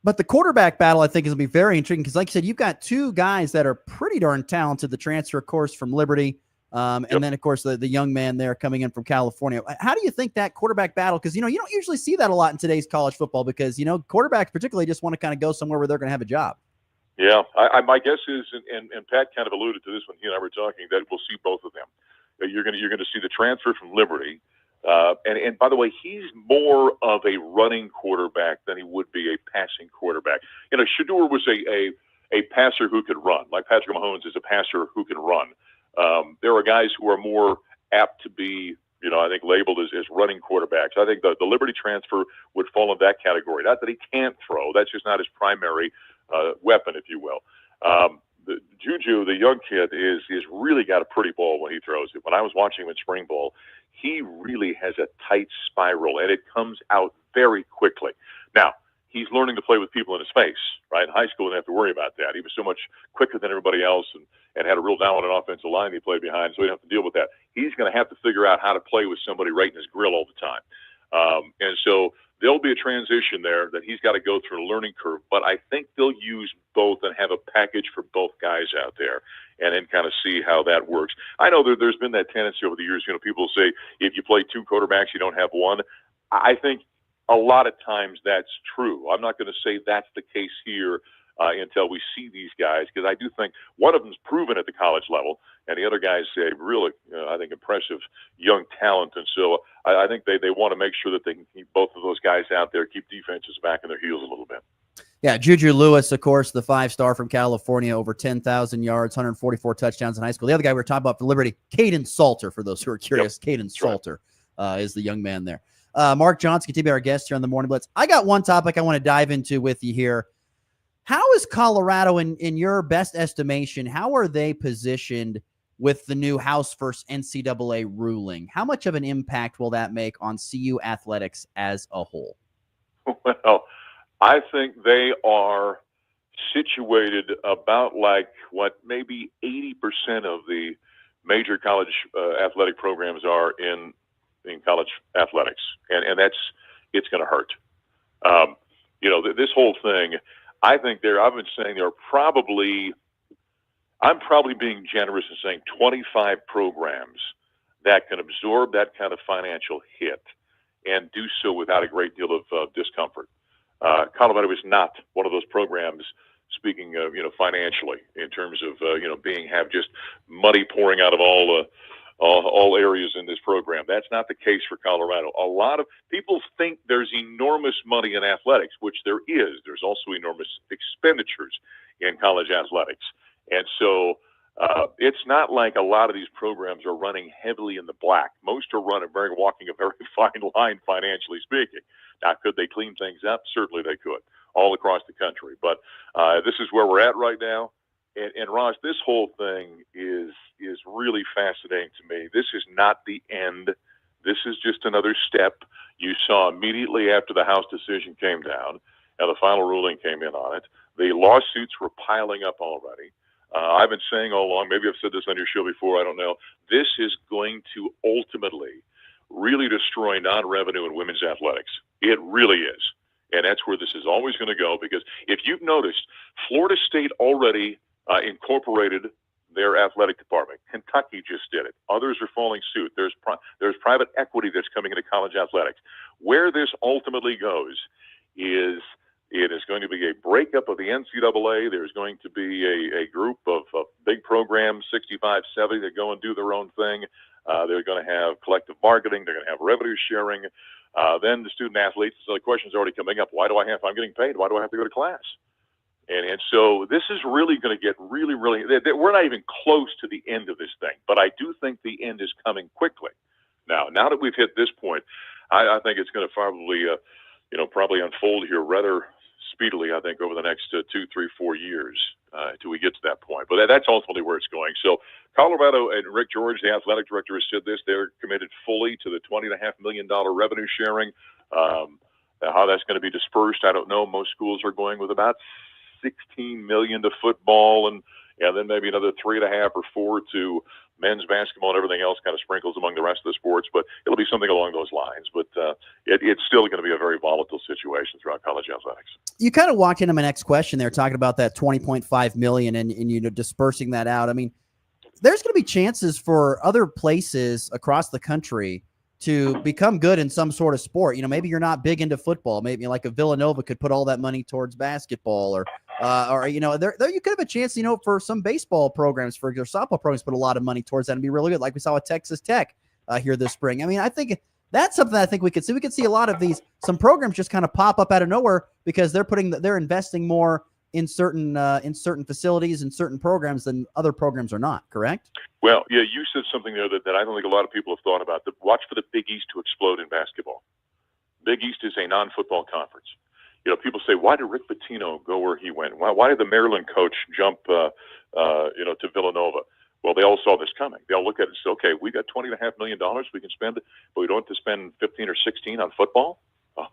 S12: But the quarterback battle, I think, is going to be very intriguing because, like you said, you've got two guys that are pretty darn talented. The transfer, of course, from Liberty, and then, of course, the young man there coming in from California. How do you think that quarterback battle, because, you don't usually see that a lot in today's college football because, quarterbacks particularly just want to kind of go somewhere where they're going to have a job.
S19: Yeah, my guess is, and Pat kind of alluded to this when he and I were talking, that we'll see both of them. You're going to see the transfer from Liberty. And by the way, he's more of a running quarterback than he would be a passing quarterback. Shedeur was a passer who could run, like Patrick Mahomes is a passer who can run. There are guys who are more apt to be, I think, labeled as running quarterbacks. I think the Liberty transfer would fall in that category. Not that he can't throw. That's just not his primary weapon, if you will. The Juju, the young kid, is really got a pretty ball when he throws it. When I was watching him in spring ball, he really has a tight spiral, and it comes out very quickly. Now, he's learning to play with people in his face, right? In high school, he didn't have to worry about that. He was so much quicker than everybody else and had a real dominant offensive line he played behind, so he didn't have to deal with that. He's going to have to figure out how to play with somebody right in his grill all the time. And so there'll be a transition there that he's got to go through a learning curve, but I think they'll use both and have a package for both guys out there and then kind of see how that works. I know there's been that tendency over the years, people say if you play two quarterbacks, you don't have one. I think a lot of times that's true. I'm not going to say that's the case here until we see these guys, because I do think one of them's proven at the college level, and the other guy's a really, I think, impressive young talent. And so I think they want to make sure that they can keep both of those guys out there, keep defenses back in their heels a little bit.
S12: Yeah, Juju Lewis, of course, the 5-star from California, over 10,000 yards, 144 touchdowns in high school. The other guy we were talking about for Liberty, Caden Salter, for those who are curious. Yep. Caden Salter is the young man there. Mark Johnson, continue to be our guest here on the Morning Blitz. I got one topic I want to dive into with you here. How is Colorado, in your best estimation, how are they positioned with the new House First NCAA ruling? How much of an impact will that make on CU athletics as a whole?
S19: Well, I think they are situated about like what maybe 80% of the major college athletic programs are in college athletics, and it's going to hurt. This whole thing, I think I've been saying I'm probably being generous in saying 25 programs that can absorb that kind of financial hit and do so without a great deal of discomfort. Colorado is not one of those programs, speaking of, financially, in terms of, have just money pouring out of all areas in this program. That's not the case for Colorado. A lot of people think there's enormous money in athletics, which there is. There's also enormous expenditures in college athletics. And so it's not like a lot of these programs are running heavily in the black. Most are walking a very fine line, financially speaking. Now, could they clean things up? Certainly they could, all across the country. But this is where we're at right now. And Ross, this whole thing is really fascinating to me. This is not the end. This is just another step. You saw immediately after the House decision came down and the final ruling came in on it, the lawsuits were piling up already. I've been saying all along, maybe I've said this on your show before, I don't know, this is going to ultimately really destroy non-revenue in women's athletics. It really is. And that's where this is always going to go, because if you've noticed, Florida State already incorporated their athletic department. Kentucky just did it. Others are following suit. There's private equity that's coming into college athletics. Where this ultimately goes is it is going to be a breakup of the NCAA. There's going to be a group of big programs, 65, 70, that go and do their own thing. They're going to have collective bargaining. They're going to have revenue sharing. Then the student athletes, so the question's already coming up. If I'm getting paid, why do I have to go to class? And so this is really going to get really, we're not even close to the end of this thing, but I do think the end is coming quickly. Now that we've hit this point, I think it's going to probably unfold here rather speedily, I think, over the next 2, 3, 4 years till we get to that point. But that's ultimately where it's going. So Colorado and Rick George, the athletic director, has said this. They're committed fully to the $20.5 million revenue sharing. How that's going to be dispersed, I don't know. Most schools are going with about $16 million to football and and then maybe another 3.5 or 4 to men's basketball, and everything else kind of sprinkles among the rest of the sports. But it'll be something along those lines. But it's still going to be a very volatile situation throughout college athletics.
S12: You kind of walked into my next question there, talking about that $20.5 million and dispersing that out. I mean, there's going to be chances for other places across the country to become good in some sort of sport. Maybe you're not big into football. Maybe like a Villanova could put all that money towards basketball, or there you could have a chance, for some baseball programs, for your softball programs, put a lot of money towards that and be really good, like we saw with Texas Tech here this spring. I mean, I think that's something I think we could see. We could see a lot of some programs just kind of pop up out of nowhere because they're investing more in certain facilities and certain programs than other programs are not, correct?
S19: Well, yeah, you said something there that I don't think a lot of people have thought about. Watch for the Big East to explode in basketball. Big East is a non-football conference. People say, why did Rick Pitino go where he went? Why did the Maryland coach jump, to Villanova? Well, they all saw this coming. They all look at it and say, okay, we got $20.5 million we can spend, but we don't have to spend 15 or 16 on football?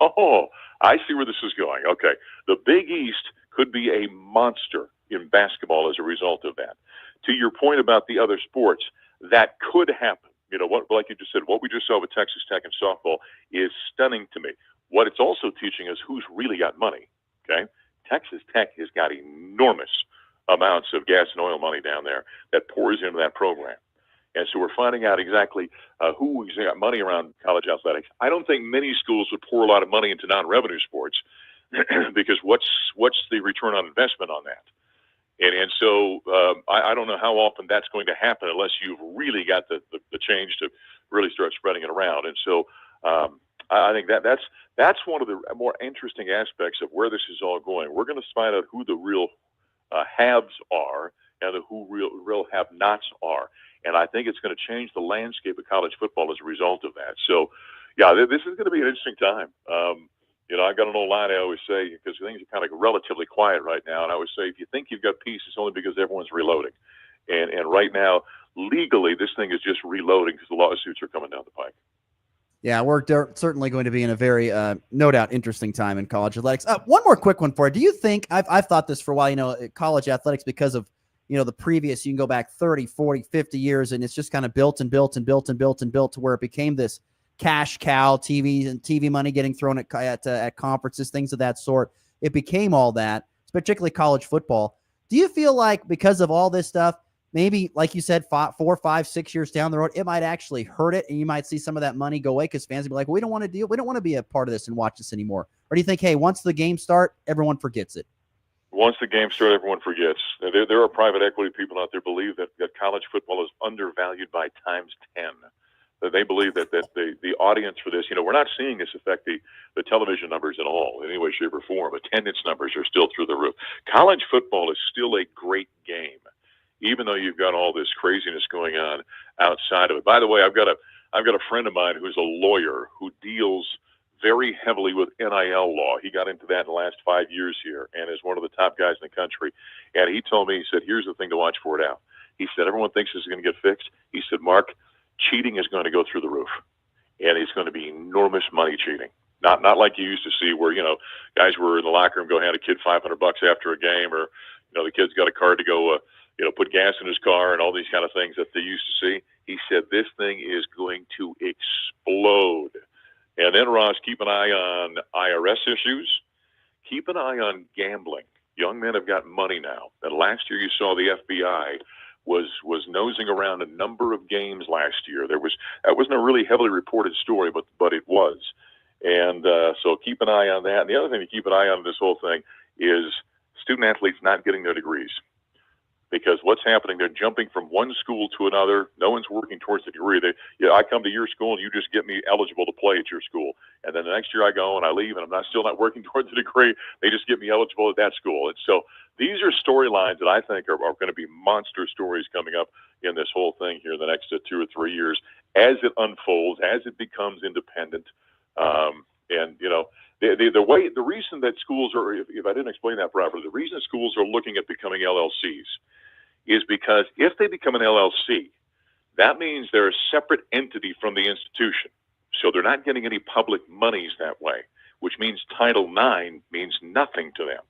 S19: Oh, I see where this is going. Okay, the Big East could be a monster in basketball as a result of that. To your point about the other sports, that could happen. Like you just said, what we just saw with Texas Tech and softball is stunning to me. What it's also teaching us who's really got money, okay? Texas Tech has got enormous amounts of gas and oil money down there that pours into that program. And so we're finding out exactly who's got money around college athletics. I don't think many schools would pour a lot of money into non-revenue sports because what's the return on investment on that? And so I don't know how often that's going to happen unless you've really got the change to really start spreading it around. And so I think that's one of the more interesting aspects of where this is all going. We're going to find out who the real haves are and who real have-nots are. And I think it's going to change the landscape of college football as a result of that. So, yeah, this is going to be an interesting time. I got an old line I always say, because things are kind of relatively quiet right now, and I always say, if you think you've got peace, it's only because everyone's reloading. And right now, legally, this thing is just reloading because the lawsuits are coming down the pike.
S12: Yeah, we're certainly going to be in a very, no doubt, interesting time in college athletics. One more quick one for you. Do you think, I've thought this for a while, college athletics, because of, the previous, you can go back 30, 40, 50 years, and it's just kind of built and built and built and built and built to where it became this cash cow, TV money getting thrown at conferences, things of that sort. It became all that, particularly college football. Do you feel like because of all this stuff, maybe, like you said, 4, 5, 6 years down the road, it might actually hurt it, and you might see some of that money go away because fans will be like, we don't want to be a part of this and watch this anymore? Or do you think, hey, once the games start, everyone forgets it?
S19: Once the games start, everyone forgets. There are private equity people out there believe that college football is undervalued by times 10. That they believe that the audience for this, we're not seeing this affect the television numbers at all in any way, shape, or form. Attendance numbers are still through the roof. College football is still a great game, even though you've got all this craziness going on outside of it. By the way, I've got a friend of mine who's a lawyer who deals very heavily with NIL law. He got into that in the last 5 years here and is one of the top guys in the country. And he told me, he said, here's the thing to watch for now. He said, everyone thinks this is going to get fixed. He said, Mark, cheating is going to go through the roof, and it's going to be enormous money cheating. Not like you used to see where, guys were in the locker room, go hand a kid $500 after a game, or, the kid's got a card to go, put gas in his car and all these kind of things that they used to see. He said, this thing is going to explode. And then, Ross, keep an eye on IRS issues. Keep an eye on gambling. Young men have got money now. And last year you saw the FBI was nosing around a number of games last year. That wasn't a really heavily reported story, but it was. And so keep an eye on that. And the other thing to keep an eye on in this whole thing is student athletes not getting their degrees. Because what's happening, they're jumping from one school to another. No one's working towards the degree. I come to your school and you just get me eligible to play at your school. And then the next year I go and I leave and I'm still not working towards the degree. They just get me eligible at that school. And so these are storylines that I think are going to be monster stories coming up in this whole thing here in the next 2 or 3 years as it unfolds, as it becomes independent. The reason that schools are, if I didn't explain that properly, the reason schools are looking at becoming LLCs is because if they become an LLC, that means they're a separate entity from the institution. So they're not getting any public monies that way, which means Title IX means nothing to them.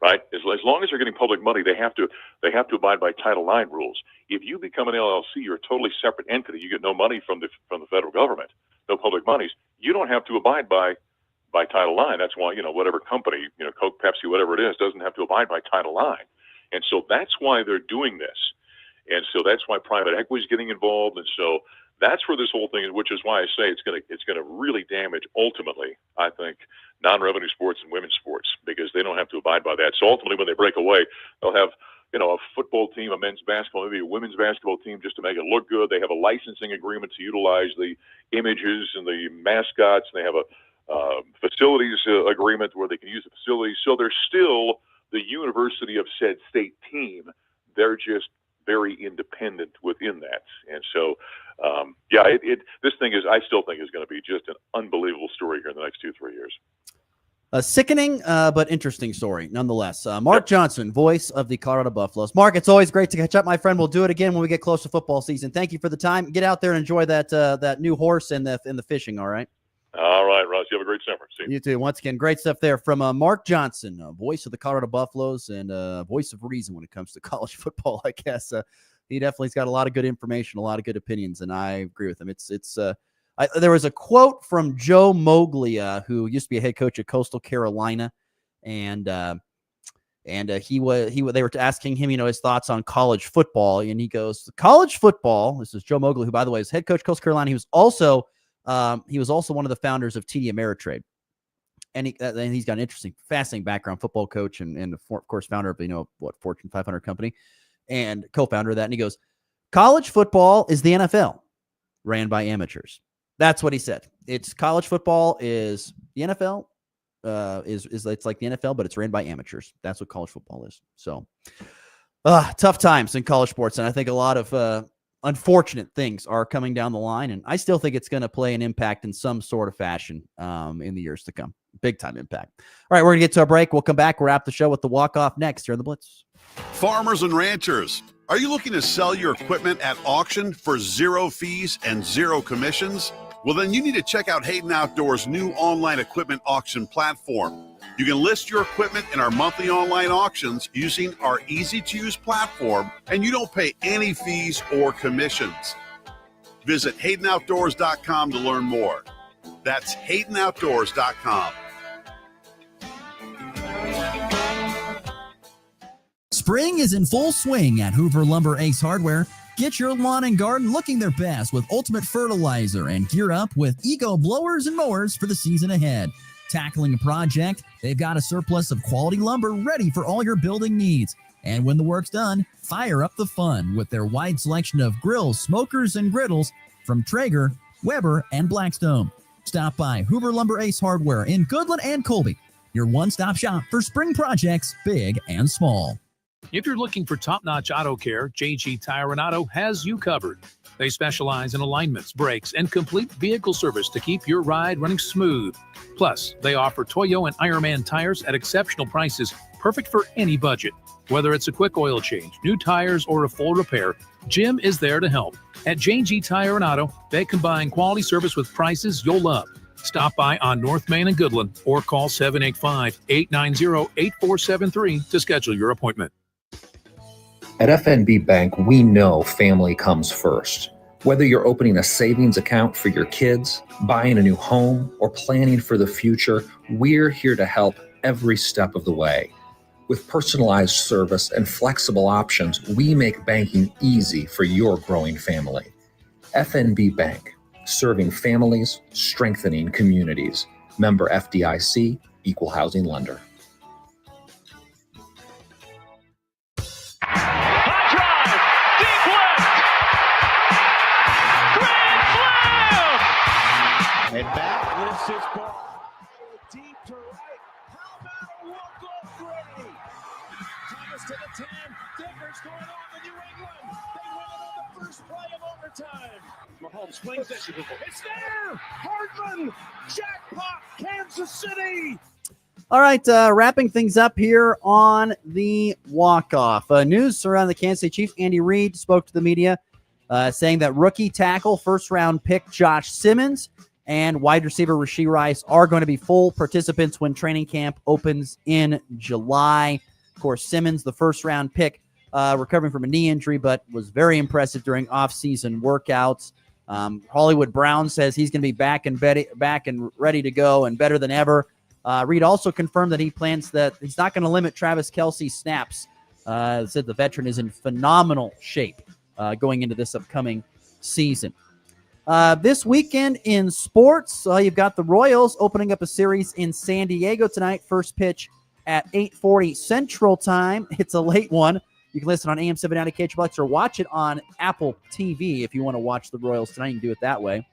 S19: right? As long as they're getting public money, they have to abide by Title IX rules. If you become an LLC, you're a totally separate entity. You get no money from the federal government, no public monies. You don't have to abide by Title IX. That's why, whatever company, Coke, Pepsi, whatever it is, doesn't have to abide by Title IX. And so that's why they're doing this. And so that's why private equity is getting involved. And so that's where this whole thing is, which is why I say it's going to really damage, ultimately, I think, non-revenue sports and women's sports, because they don't have to abide by that. So ultimately, when they break away, they'll have, a football team, a men's basketball, maybe a women's basketball team, just to make it look good. They have a licensing agreement to utilize the images and the mascots. And they have a facilities agreement where they can use the facilities. So they're still the university of said state team. They're just very independent within that. And so, this thing I still think is going to be just an unbelievable story here in the next 2-3 years.
S12: A sickening but interesting story nonetheless. Mark Johnson, voice of the Colorado Buffaloes. Mark, it's always great to catch up, my friend. We'll do it again when we get close to football season. Thank you for the time. Get out there and enjoy that new horse and the fishing, all right?
S19: All right, Russ. You have a great summer. See you.
S12: You too. Once again, great stuff there from Mark Johnson, voice of the Colorado Buffaloes and voice of reason when it comes to college football, I guess. He definitely's got a lot of good information, a lot of good opinions, and I agree with him. There was a quote from Joe Moglia, who used to be a head coach at Coastal Carolina, and they were asking him, his thoughts on college football, and he goes, "College football." This is Joe Moglia, who, by the way, is head coach Coastal Carolina. He was also one of the founders of TD Ameritrade, and he's got an interesting, fascinating background, football coach, and of course founder of Fortune 500 company, and co-founder of that. And he goes, "College football is the NFL, ran by amateurs." That's what he said. It's college football is the NFL, it's like the NFL, but it's ran by amateurs. That's what college football is. So, tough times in college sports, and I think a lot of unfortunate things are coming down the line, and I still think it's going to play an impact in some sort of fashion in the years to come. Big time impact. All right, we're going to get to a break. We'll come back. We'll wrap the show with the walk-off next here on the Blitz.
S20: Farmers and ranchers, are you looking to sell your equipment at auction for zero fees and zero commissions? Well, then you need to check out Hayden Outdoors' new online equipment auction platform. You can list your equipment in our monthly online auctions using our easy-to-use platform, and you don't pay any fees or commissions. Visit HaydenOutdoors.com to learn more. That's HaydenOutdoors.com.
S7: Spring is in full swing at Hoover Lumber Ace Hardware. Get your lawn and garden looking their best with Ultimate Fertilizer and gear up with Ego blowers and mowers for the season ahead. Tackling a project, they've got a surplus of quality lumber ready for all your building needs. And when the work's done, fire up the fun with their wide selection of grills, smokers, and griddles from Traeger, Weber, and Blackstone. Stop by Hoover Lumber Ace Hardware in Goodland and Colby, your one-stop shop for spring projects, big and small.
S9: If you're looking for top-notch auto care, JG Tire and Auto has you covered. They specialize in alignments, brakes, and complete vehicle service to keep your ride running smooth. Plus, they offer Toyo and Ironman tires at exceptional prices, perfect for any budget. Whether it's a quick oil change, new tires, or a full repair, Jim is there to help. At JG Tire and Auto, they combine quality service with prices you'll love. Stop by on North Main and Goodland or call 785-890-8473 to schedule your appointment.
S8: At FNB Bank, we know family comes first. Whether you're opening a savings account for your kids, buying a new home, or planning for the future, we're here to help every step of the way. With personalized service and flexible options, we make banking easy for your growing family. FNB Bank, serving families, strengthening communities. Member FDIC, Equal Housing Lender.
S10: And back lifts his ball deep to right. How about a walk-off Brady? Thomas to the 10. Denver's going on to New England. They win it on the first play of overtime. Mahomes swings it. It's there. Hardman. Jackpot. Kansas City.
S12: All right, wrapping things up here on the walk-off. News surrounding the Kansas City Chiefs. Andy Reid spoke to the media saying that rookie tackle, first-round pick Josh Simmons, and wide receiver Rashee Rice are going to be full participants when training camp opens in July. Of course, Simmons, the first-round pick, recovering from a knee injury, but was very impressive during off-season workouts. Hollywood Brown says he's going to be back and ready to go and better than ever. Reed also confirmed that he plans that he's not going to limit Travis Kelce's snaps. Said the veteran is in phenomenal shape going into this upcoming season. This weekend in sports, you've got the Royals opening up a series in San Diego tonight. First pitch at 8:40 Central Time. It's a late one. You can listen on AM 790 KHLX or watch it on Apple TV if you want to watch the Royals tonight. You can do it that way.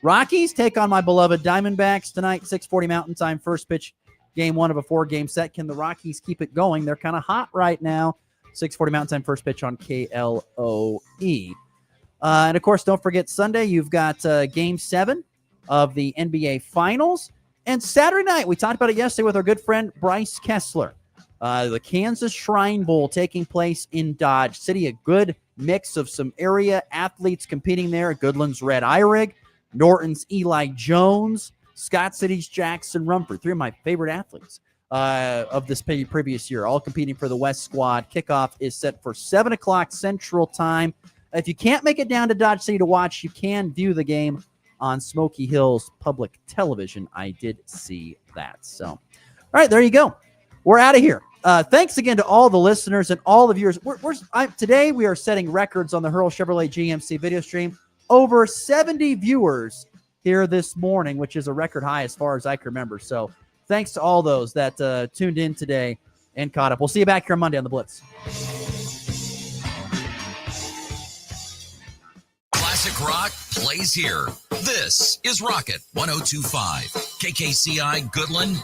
S12: Rockies take on my beloved Diamondbacks tonight, 6:40 Mountain Time. First pitch, game one of a 4-game set. Can the Rockies keep it going? They're kind of hot right now. 6:40 Mountain Time. First pitch on KLOE. And, of course, don't forget Sunday, you've got Game 7 of the NBA Finals. And Saturday night, we talked about it yesterday with our good friend Bryce Kessler. The Kansas Shrine Bowl taking place in Dodge City. A good mix of some area athletes competing there. Goodland's Red Eyrig, Norton's Eli Jones, Scott City's Jackson Rumford. 3 of my favorite athletes of this previous year, all competing for the West Squad. Kickoff is set for 7 o'clock Central Time. If you can't make it down to Dodge City to watch, you can view the game on Smoky Hills Public Television. I did see that. So, all right, there you go. We're out of here. Thanks again to all the listeners and all the viewers. Today we are setting records on the Hurl Chevrolet GMC video stream. Over 70 viewers here this morning, which is a record high as far as I can remember. So thanks to all those that tuned in today and caught up. We'll see you back here on Monday on the Blitz.
S21: Classic rock plays here. This is Rocket 102.5. KKCI Goodland.